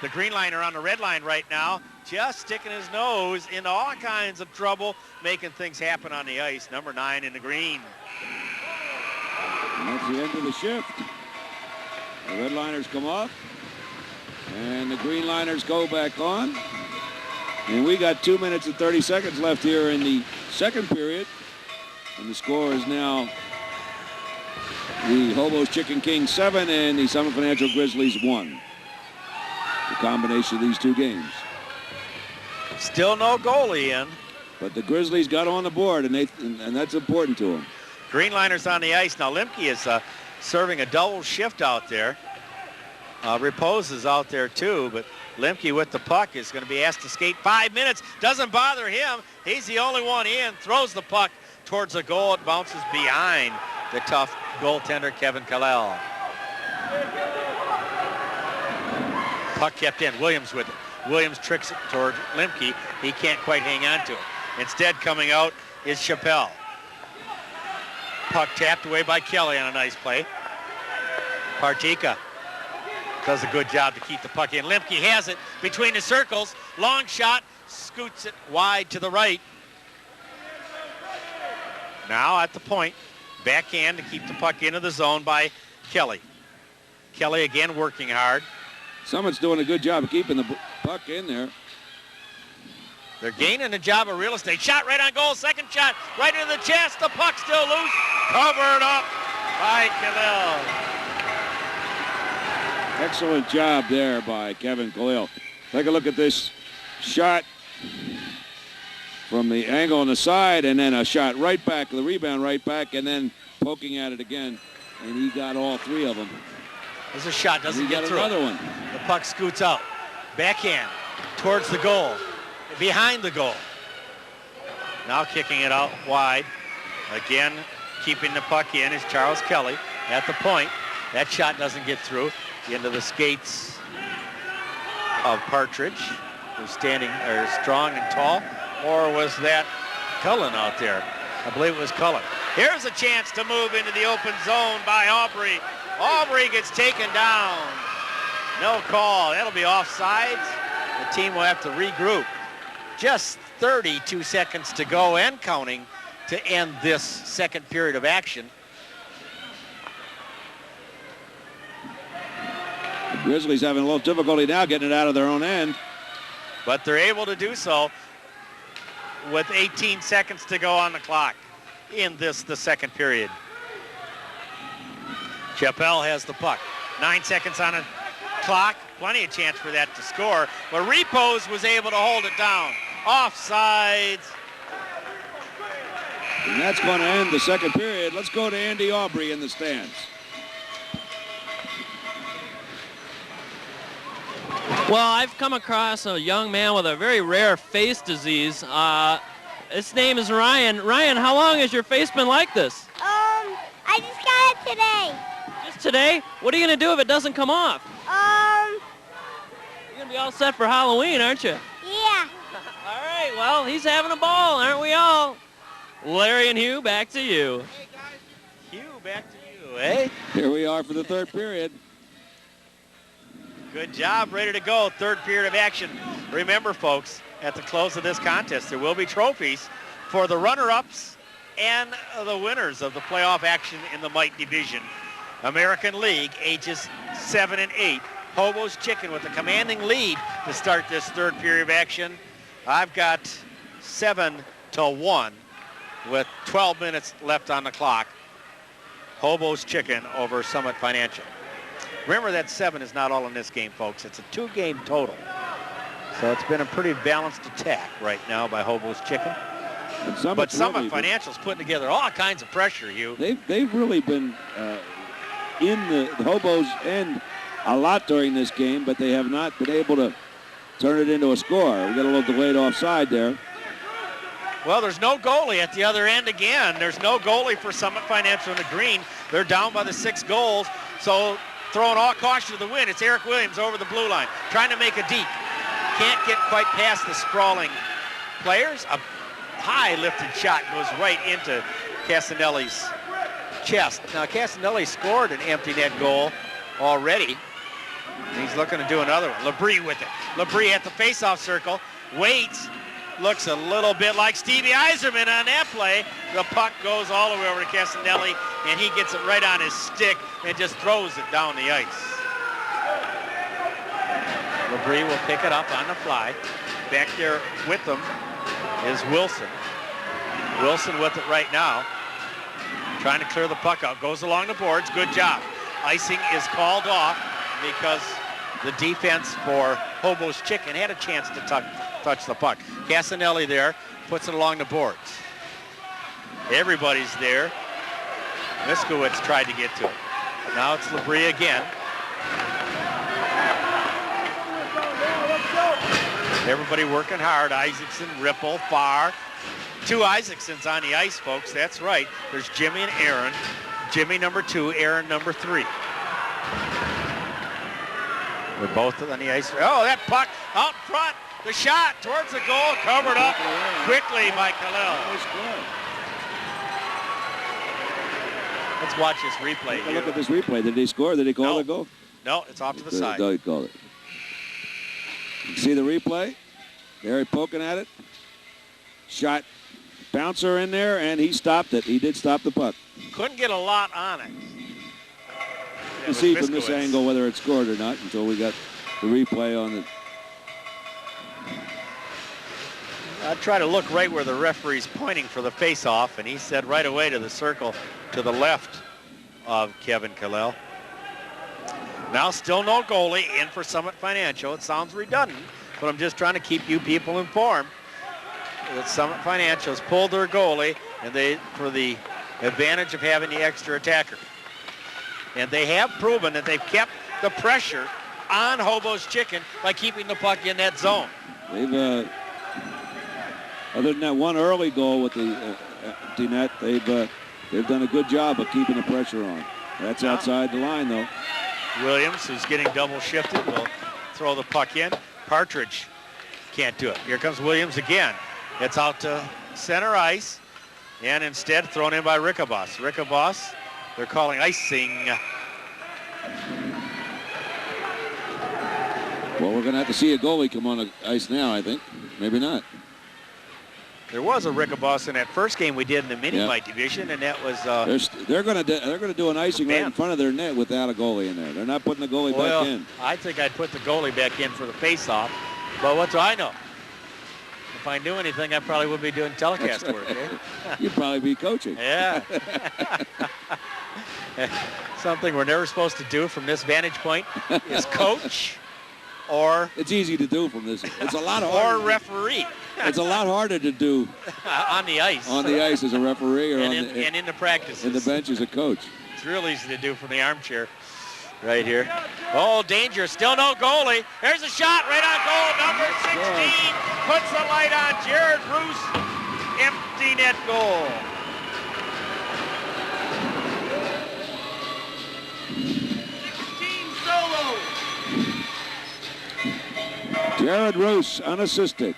the green liner on the red line right now, just sticking his nose into all kinds of trouble, making things happen on the ice. Number 9 in the green. And that's the end of the shift. The red liners come off, and the green liners go back on. And we got 2 minutes and 30 seconds left here in the second period. And the score is now the Hobo's Chicken King 7 and the Summit Financial Grizzlies 1. The combination of these 2 games. Still no goalie in. But the Grizzlies got on the board, and that's important to them. Green liners on the ice. Now Lemke is serving a double shift out there. Repose is out there too, but Lemke with the puck is going to be asked to skate 5 minutes. Doesn't bother him. He's the only one in. Throws the puck towards the goal. It bounces behind the tough goaltender, Kevin Kalel. Puck kept in. Williams with it. Williams tricks it toward Lemke. He can't quite hang on to it. Instead, coming out is Chappelle. Puck tapped away by Kelly on a nice play. Partika does a good job to keep the puck in. Lemke has it between the circles. Long shot, scoots it wide to the right. Now at the point, backhand to keep the puck into the zone by Kelly. Kelly again working hard. Summit's doing a good job of keeping the puck in there. They're gaining the job of real estate. Shot right on goal. Second shot right into the chest. The puck still loose. Covered up by Khalil. Excellent job there by Kevin Khalil. Take a look at this shot from the angle on the side, and then a shot right back, the rebound right back, and then poking at it again. And he got all 3 of them. There's a shot, doesn't get through. Another one. The puck scoots out. Backhand towards the goal. Behind the goal. Now kicking it out wide. Again, keeping the puck in is Charles Kelly at the point. That shot doesn't get through. Into the skates of Partridge, who's standing strong and tall. Or was that Cullen out there? I believe it was Cullen. Here's a chance to move into the open zone by Aubrey. Aubrey gets taken down. No call. That'll be offsides. The team will have to regroup. Just 32 seconds to go and counting to end this second period of action. The Grizzlies having a little difficulty now getting it out of their own end. But they're able to do so with 18 seconds to go on the clock in the second period. Chappelle has the puck. 9 seconds on the clock. Plenty of chance for that to score. But Repose was able to hold it down. Offsides. And that's going to end the second period. Let's go to Andy Aubrey in the stands. Well, I've come across a young man with a very rare face disease. His name is Ryan. Ryan, how long has your face been like this? I just got it today. Just today? What are you going to do if it doesn't come off? You're going to be all set for Halloween, aren't you? Yeah. All right, well, he's having a ball, aren't we all? Larry and Hugh, back to you. Hey, guys. Hugh, back to you, eh? Here we are for the third period. Good job, ready to go. Third period of action. Remember, folks, at the close of this contest, there will be trophies for the runner-ups and the winners of the playoff action in the Mite division. American League, ages 7 and 8. Hobo's Chicken with a commanding lead to start this third period of action. I've got 7-1 with 12 minutes left on the clock. Hobo's Chicken over Summit Financial. Remember that 7 is not all in this game, folks. It's a 2-game total. So it's been a pretty balanced attack right now by Hobo's Chicken. But Summit Financial's putting together all kinds of pressure, Hugh. They've really been in the Hobo's end a lot during this game, but they have not been able to turn it into a score. We got a little delayed offside there. Well, there's no goalie at the other end again. There's no goalie for Summit Financial in the green. They're down by the 6 goals. So throwing all caution to the wind, it's Eric Williams over the blue line, trying to make a deep. Can't get quite past the sprawling players. A high lifted shot goes right into Casanelli's chest. Now, Casanelli scored an empty net goal already. He's looking to do another one. Labrie with it. Labrie at the faceoff circle. Waits. Looks a little bit like Stevie Eiserman on that play. The puck goes all the way over to Casanelli, and he gets it right on his stick and just throws it down the ice. Labrie will pick it up on the fly. Back there with them is Wilson. Wilson with it right now. Trying to clear the puck out. Goes along the boards. Good job. Icing is called off because the defense for Hobo's Chicken had a chance to touch the puck. Casanelli there puts it along the boards. Everybody's there. Miskowitz tried to get to it. Now it's Labrie again. Everybody working hard. Isaacson, Ripple, Farr. 2 Isaacsons on the ice, folks. That's right. There's Jimmy and Aaron. Jimmy number 2, Aaron number 3. They're both on the ice. Oh, that puck out front. The shot towards the goal, covered up quickly by Khalil. Let's watch this replay. Look at this replay. Did he score? Did he call the goal? No, it's off to the side. No, he called it. You see the replay? There, poking at it. Shot bouncer in there, and he stopped it. He did stop the puck. Couldn't get a lot on it. You see from this angle whether it scored or not until we got the replay on it. I try to look right where the referee's pointing for the face-off, and he said right away to the circle to the left of Kevin Khalil. Now still no goalie in for Summit Financial. It sounds redundant, but I'm just trying to keep you people informed that Summit Financial's pulled their goalie, and they for the advantage of having the extra attacker. And they have proven that they've kept the pressure on Hobo's Chicken by keeping the puck in that zone. They've, other than that one early goal with the empty net, they've done a good job of keeping the pressure on. That's outside the line, though. Williams, who's getting double shifted, will throw the puck in. Partridge can't do it. Here comes Williams again. It's out to center ice, and instead thrown in by Rickabos. Rickabos, they're calling icing Well, we're going to have to see a goalie come on the ice now, I think. Maybe not. There was a Rickabus in that first game we did in the mini-mite division, and that was... they're going to do an icing right in front of their net without a goalie in there. They're not putting the goalie back in. I think I'd put the goalie back in for the face-off, but what do I know? If I knew anything, I probably would be doing telecast work. Eh? You'd probably be coaching. Yeah. Something we're never supposed to do from this vantage point is coach or... It's easy to do from this. It's a lot harder. Or referee. It's a lot harder to do on the ice. On the ice as a referee or and in the practices. In the bench as a coach. It's real easy to do from the armchair right here. Oh, danger. Still no goalie. There's a shot right on goal. Number 16 puts the light on Jared Bruce. Empty net goal. Jared Roos unassisted.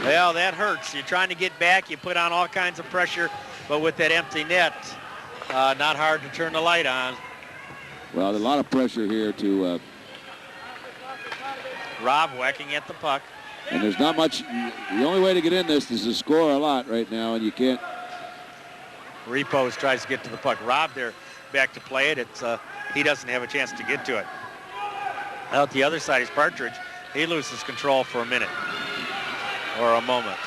Well, that hurts. You're trying to get back. You put on all kinds of pressure, but with that empty net, not hard to turn the light on. Well, a lot of pressure here to... Rob whacking at the puck. And there's not much... The only way to get in this is to score a lot right now, and you can't... Repos tries to get to the puck. Rob there back to play it. It's he doesn't have a chance to get to it. Out the other side is Partridge. He loses control for a minute or a moment.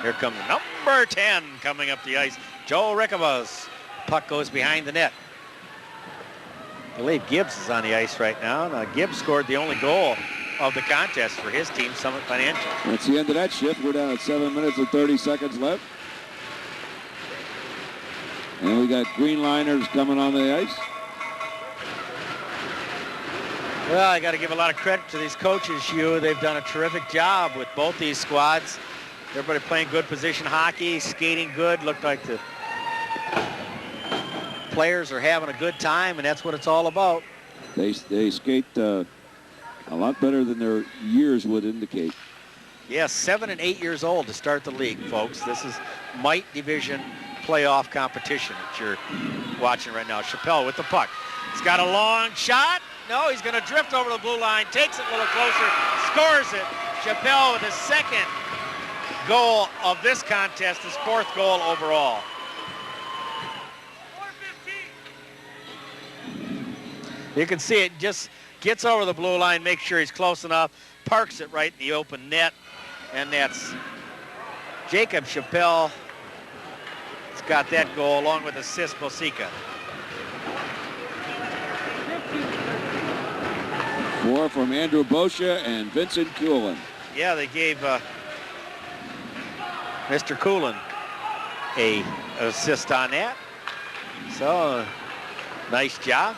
Here comes number 10 coming up the ice. Joe Rickabus. Puck goes behind the net. I believe Gibbs is on the ice right now. Now Gibbs scored the only goal of the contest for his team, Summit Financial. That's the end of that shift. We're down at 7 minutes and 30 seconds left. And we got Greenliners coming on the ice. Well, I got to give a lot of credit to these coaches, Hugh. They've done a terrific job with both these squads. Everybody playing good position hockey, skating good. Looked like the players are having a good time, and that's what it's all about. They skate a lot better than their years would indicate. Yes, 7 and 8 years old to start the league, folks. This is Mite Division playoff competition that you're watching right now. Chappelle with the puck. He's got a long shot. No, he's going to drift over the blue line, takes it a little closer, scores it. Chappelle with his second goal of this contest, his fourth goal overall. You can see it just gets over the blue line, makes sure he's close enough, parks it right in the open net, and that's Jacob Chappelle. He's got that goal along with assist Bosica. 4 from Andrew Boscia and Vincent Coolin. Yeah, they gave Mr. Coolin a assist on that. So, nice job.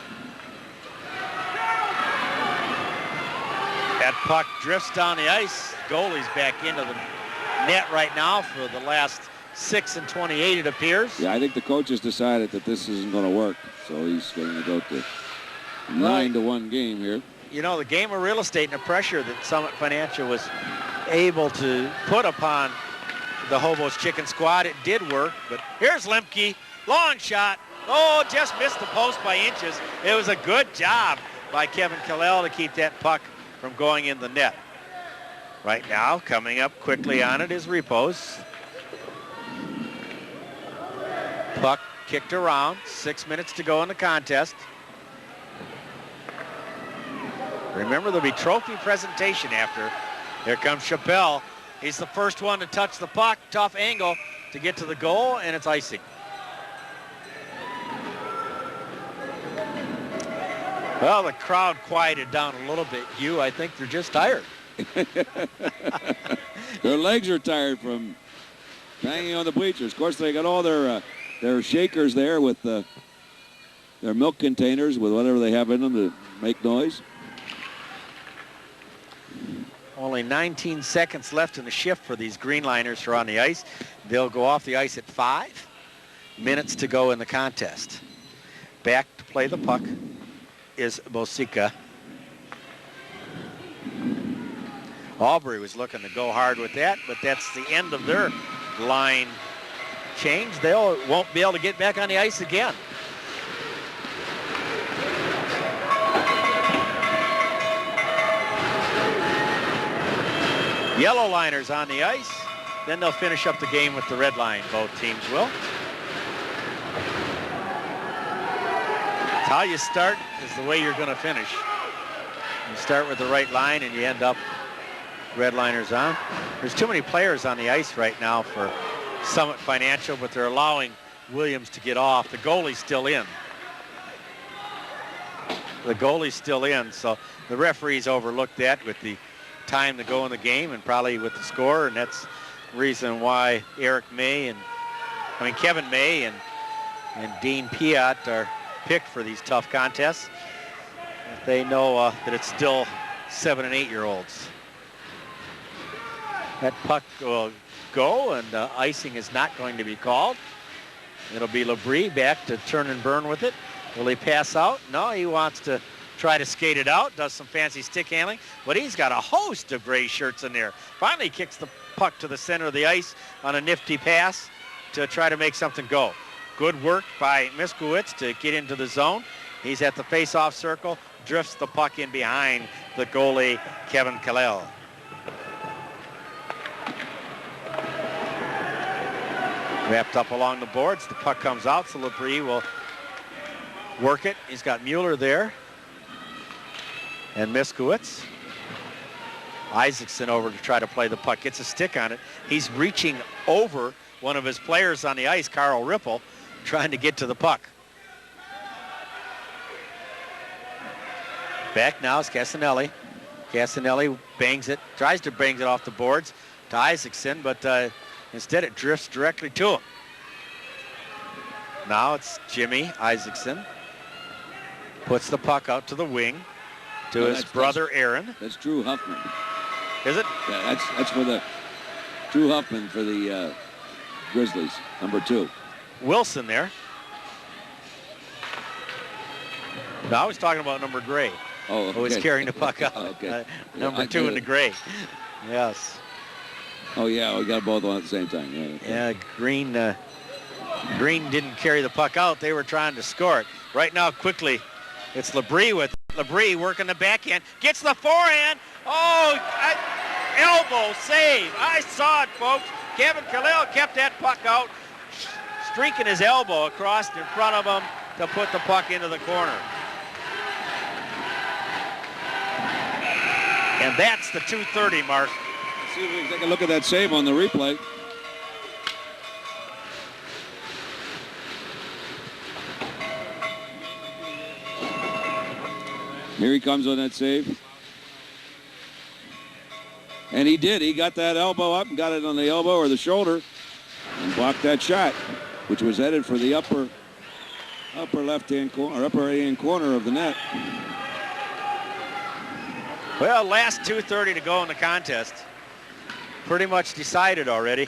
That puck drifts down the ice. Goalie's back into the net right now for the last 6 and 28, it appears. Yeah, I think the coach has decided that this isn't going to work, so he's going to go to 9-1 game here. You know, the game of real estate and the pressure that Summit Financial was able to put upon the Hobo's Chicken squad, it did work. But here's Lemke, long shot. Oh, just missed the post by inches. It was a good job by Kevin Kallel to keep that puck from going in the net. Right now, coming up quickly on it is Repos. Puck kicked around, 6 minutes to go in the contest. Remember, there'll be trophy presentation after. Here comes Chappelle. He's the first one to touch the puck. Tough angle to get to the goal, and it's icing. Well, the crowd quieted down a little bit, Hugh. I think they're just tired. Their legs are tired from banging on the bleachers. Of course, they got all their shakers there with their milk containers with whatever they have in them to make noise. Only 19 seconds left in the shift for these Greenliners who are on the ice. They'll go off the ice at 5 minutes to go in the contest. Back to play the puck is Bosica. Albury was looking to go hard with that, but that's the end of their line change. They won't be able to get back on the ice again. Yellow liners on the ice. Then they'll finish up the game with the red line. Both teams will. It's how you start is the way you're going to finish. You start with the right line and you end up red liners on. There's too many players on the ice right now for Summit Financial, but they're allowing Williams to get off. The goalie's still in. The goalie's still in, so the referees overlooked that with the time to go in the game and probably with the score, and that's the reason why Kevin May and Dean Piat are picked for these tough contests. They know that it's still 7- and 8-year-olds. That puck will go, and icing is not going to be called. It'll be Labrie back to turn and burn with it. Will he pass out? No, he wants to try to skate it out, does some fancy stick handling, but he's got a host of gray shirts in there. Finally kicks the puck to the center of the ice on a nifty pass to try to make something go. Good work by Miskowitz to get into the zone. He's at the face-off circle, drifts the puck in behind the goalie, Kevin Kalel. Wrapped up along the boards, the puck comes out, so Labrie will work it. He's got Mueller there. And Miskowitz. Isaacson over to try to play the puck. Gets a stick on it. He's reaching over one of his players on the ice, Carl Ripple, trying to get to the puck. Back now is Casanelli. Casanelli bangs it, tries to bang it off the boards to Isaacson, but instead it drifts directly to him. Now it's Jimmy Isaacson. Puts the puck out to the wing to his brother Aaron. That's Drew Huffman. Is it? Yeah, that's for the Drew Huffman for the Grizzlies, number 2. Wilson there. No, I was talking about number Gray. Oh, okay. Who was carrying the puck out. Okay. Number 2 in the gray. Yes. Oh yeah, we got both on at the same time. Yeah. Okay. Yeah, Green didn't carry the puck out. They were trying to score it. Right now, quickly, it's Labrie with Labrie working the backhand. Gets the forehand. Oh, elbow save. I saw it, folks. Kevin Kalel kept that puck out, streaking his elbow across in front of him to put the puck into the corner. And that's the 2:30 mark. Let's see if we can take a look at that save on the replay. Here he comes on that save. And he did. He got that elbow up and got it on the elbow or the shoulder and blocked that shot, which was headed for the upper left-hand corner, or upper right-hand corner of the net. Well, last 2:30 to go in the contest. Pretty much decided already.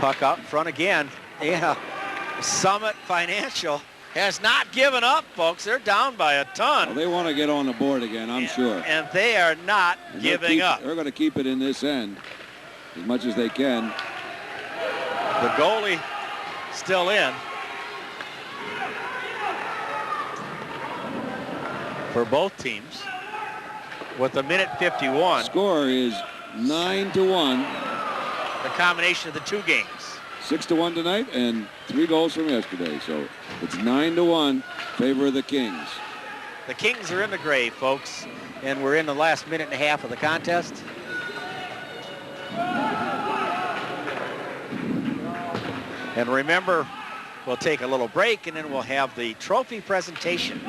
Puck out front again. Yeah. Summit Financial has not given up, folks. They're down by a ton. Well, they want to get on the board again, I'm sure. And they are not giving up. They're going to keep it in this end as much as they can. The goalie still in. For both teams. With a minute 51. Score is 9-1. The combination of the two games. 6-1 tonight and 3 goals from yesterday. So it's 9-1 favor of the Kings. The Kings are in the gray, folks, and we're in the last minute and a half of the contest. And remember, we'll take a little break and then we'll have the trophy presentation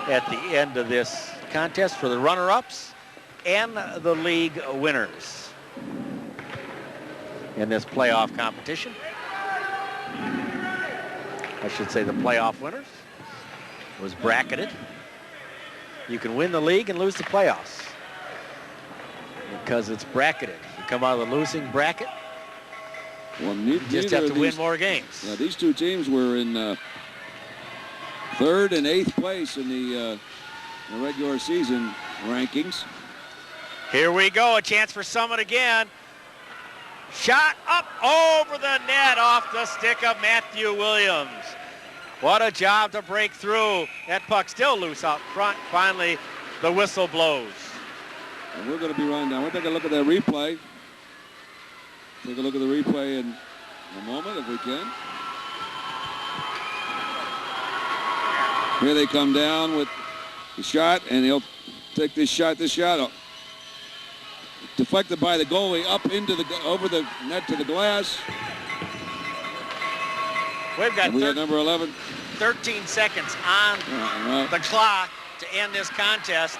at the end of this contest for the runner-ups and the league winners in this playoff competition. I should say the playoff winners was bracketed. You can win the league and lose the playoffs because it's bracketed. You come out of the losing bracket, well, you just have to win more games. Yeah, these two teams were in 3rd and 8th place in the regular season rankings. Here we go, a chance for Summit again. Shot up over the net off the stick of Matthew Williams. What a job to break through. That puck still loose out front. Finally the whistle blows. And we're going to be running down. We'll take a look at that replay. Take a look at the replay in a moment if we can. Here they come down with the shot, and he'll take this shot. Deflected by the goalie up into over the net to the glass. We've got number 11. 13 seconds on the clock to end this contest.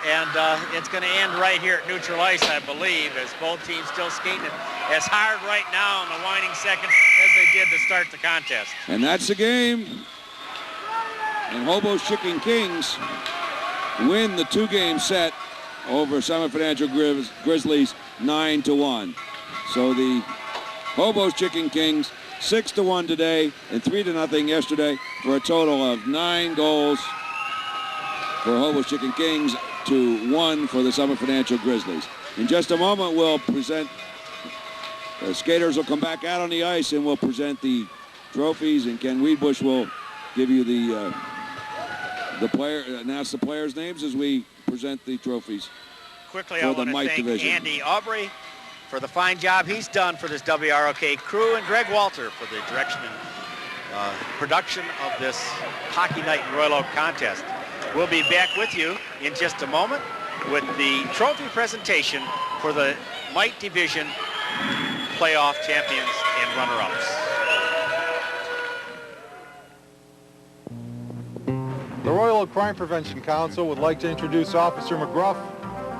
And it's going to end right here at neutral ice, I believe, as both teams still skating as hard right now in the winding seconds as they did to start the contest. And that's the game. And Hobo's Chicken Kings win the two-game set over Summit Financial Grizzlies 9-1. So the Hobo's Chicken Kings 6-1 today and 3-0 yesterday for a total of 9 goals for Hobo's Chicken Kings to 1 for the Summit Financial Grizzlies. In just a moment, we'll present, the skaters will come back out on the ice and we'll present the trophies, and Ken Wiedbusch will give you announce the players' names as we present the trophies. Quickly, for I the want to Mite thank division. Andy Aubrey for the fine job he's done for this WROK crew, and Greg Walter for the direction and production of this Hockey Night in Royal Oak contest. We'll be back with you in just a moment with the trophy presentation for the Mite Division playoff champions and runner-ups. The Royal Oak Crime Prevention Council would like to introduce Officer McGruff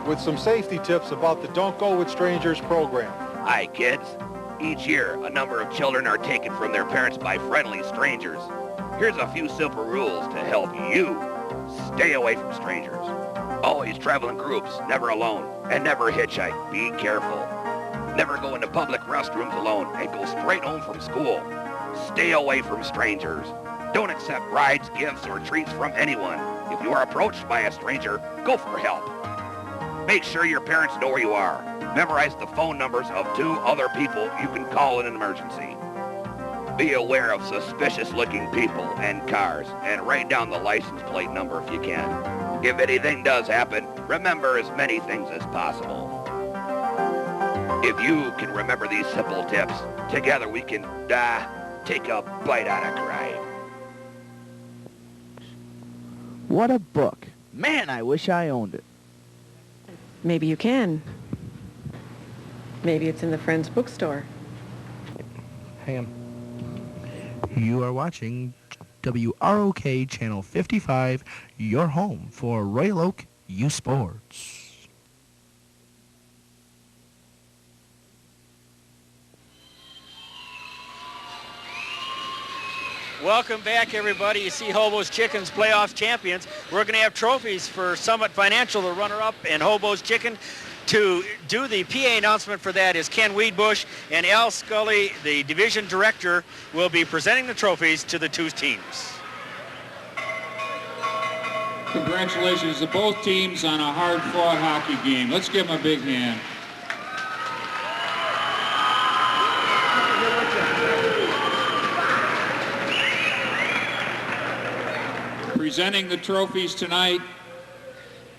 with some safety tips about the Don't Go With Strangers program. Hi, kids. Each year, a number of children are taken from their parents by friendly strangers. Here's a few simple rules to help you stay away from strangers. Always travel in groups, never alone, and never hitchhike. Be careful. Never go into public restrooms alone and go straight home from school. Stay away from strangers. Don't accept rides, gifts, or treats from anyone. If you are approached by a stranger, go for help. Make sure your parents know where you are. Memorize the phone numbers of 2 other people you can call in an emergency. Be aware of suspicious-looking people and cars, and write down the license plate number if you can. If anything does happen, remember as many things as possible. If you can remember these simple tips, together we can take a bite out of crime. What a book. Man, I wish I owned it. Maybe you can. Maybe it's in the Friends bookstore. Hang on. You are watching WROK Channel 55, your home for Royal Oak U Sports. Welcome back, everybody. You see Hobo's Chicken's playoff champions. We're going to have trophies for Summit Financial, the runner-up, and Hobo's Chicken. To do the PA announcement for that is Ken Wiedbusch, and Al Scully, the division director, will be presenting the trophies to the 2 teams. Congratulations to both teams on a hard-fought hockey game. Let's give them a big hand. Presenting the trophies tonight,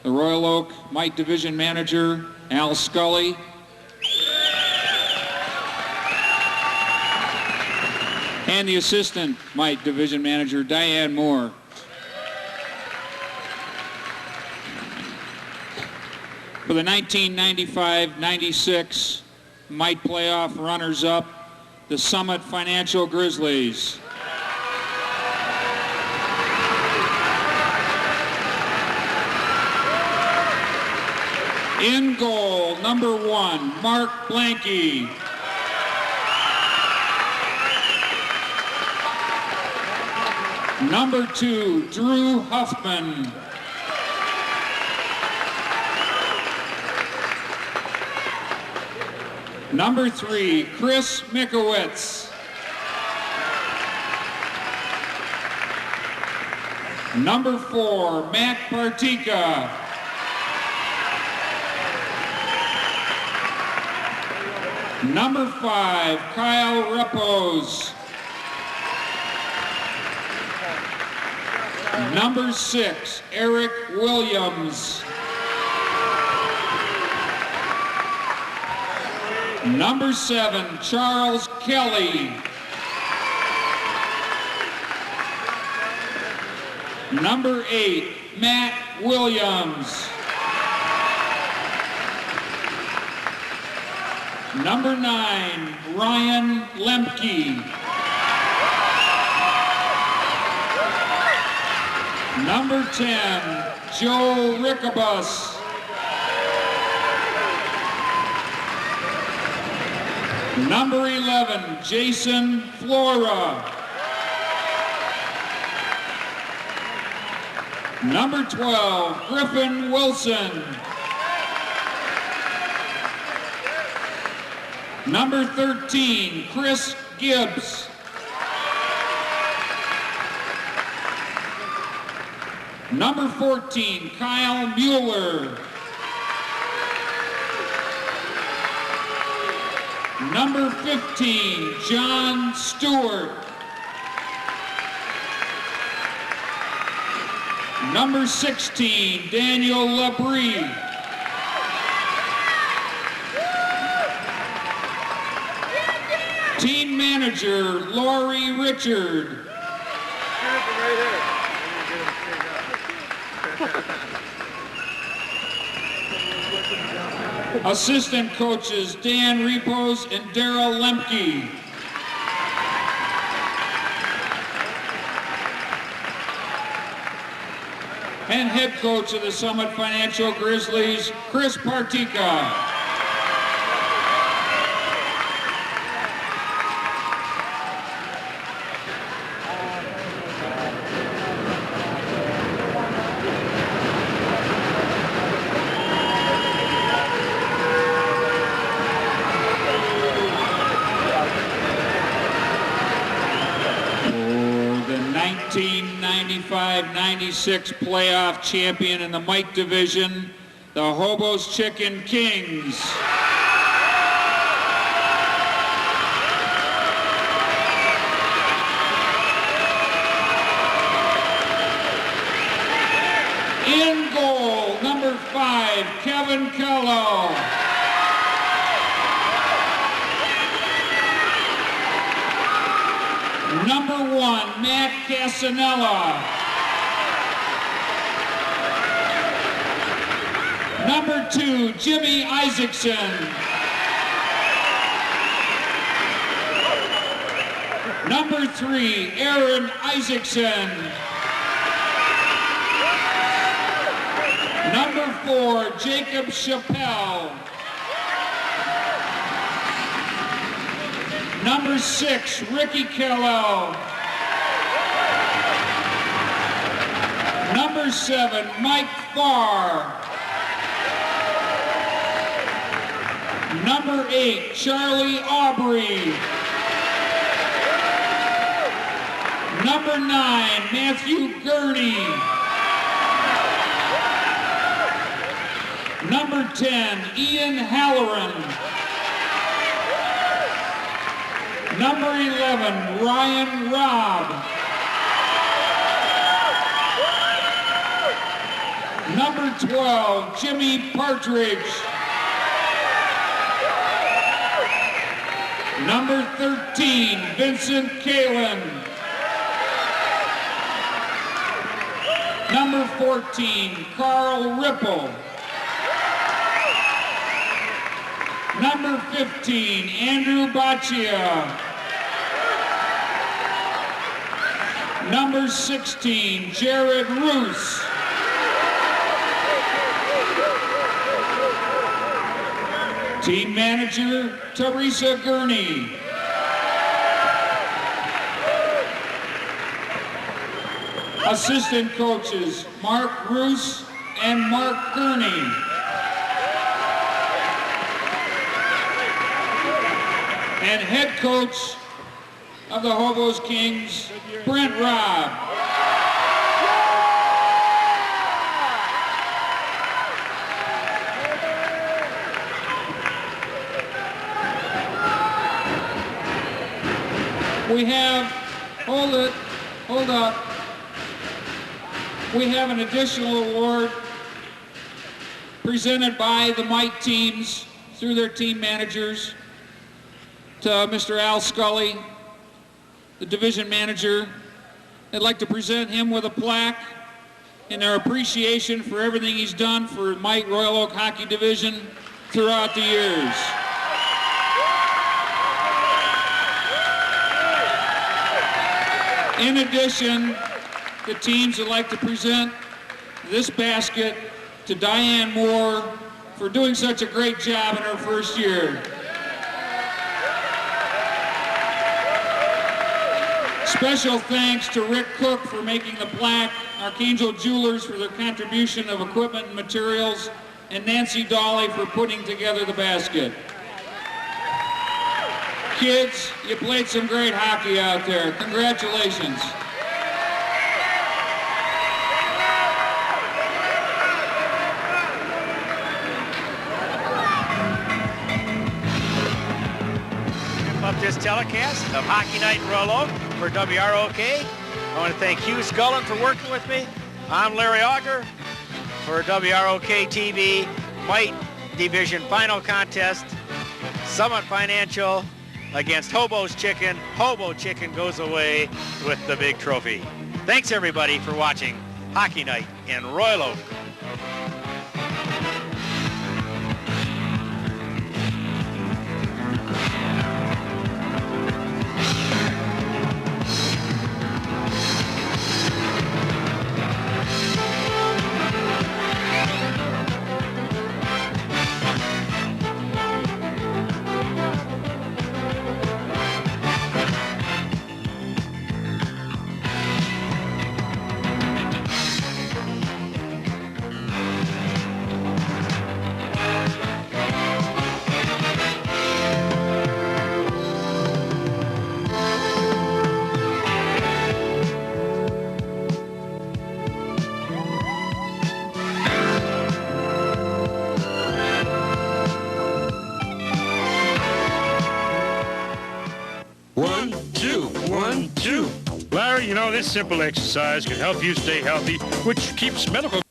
the Royal Oak Mite Division Manager, Al Scully. And the Assistant Mite Division Manager, Diane Moore. For the 1995-96 Mite Playoff runners-up, the Summit Financial Grizzlies. In goal, number 1, Mark Blanky. Number 2, Drew Huffman. Number 3, Chris Mikowitz. Number 4, Matt Partika. Number 5, Kyle Repos. Number 6, Eric Williams. Number 7, Charles Kelly. Number 8, Matt Williams. Number 9, Ryan Lemke. Number 10, Joe Rickabus. Number 11, Jason Flora. Number 12, Griffin Wilson. Number 13, Chris Gibbs. Number 14, Kyle Mueller. Number 15, John Stewart. Number 16, Daniel Labrie. Team manager, Lori Richard. Assistant coaches, Dan Repos and Daryl Lemke. And head coach of the Summit Financial Grizzlies, Chris Partika. For the 1995-96 playoff champion in the Mite division, the Hobo's Chicken Kings. In goal, number 5, Kevin Kello. Number 1, Matt Casanella. Number 2, Jimmy Isaacson. Number 3, Aaron Isaacson. Number 4, Jacob Chappelle. Number 6, Ricky Kellel. Number 7, Mike Farr. Number 8, Charlie Aubrey. Number 9, Matthew Gurney. Number 10, Ian Halloran. Number 11, Ryan Robb. Number 12, Jimmy Partridge. Number 13, Vincent Kalin. Number 14, Carl Ripple. Number 15, Andrew Baccia. Number 16, Jared Roos. Team manager, Teresa Gurney. Assistant coaches, Mark Roos and Mark Gurney. And head coach of the Hobo's Kings, Brent Robb. We have, hold up. we have an additional award presented by the Mite teams through their team managers to Mr. Al Scully, the division manager. I'd like to present him with a plaque in their appreciation for everything he's done for Mite Royal Oak Hockey Division throughout the years. In addition, the teams would like to present this basket to Diane Moore for doing such a great job in her first year. Special thanks to Rick Cook for making the plaque, Archangel Jewelers for their contribution of equipment and materials, and Nancy Dolly for putting together the basket. Kids, you played some great hockey out there. Congratulations. Up this telecast of Hockey Night in Royal Oak for WROK. I want to thank Hugh Scullin for working with me. I'm Larry Auger for WROK TV, Mite Division Final Contest, Summit Financial against Hobo's Chicken. Hobo Chicken goes away with the big trophy. Thanks everybody for watching Hockey Night in Royal Oak. Larry, you know, this simple exercise can help you stay healthy, which keeps medical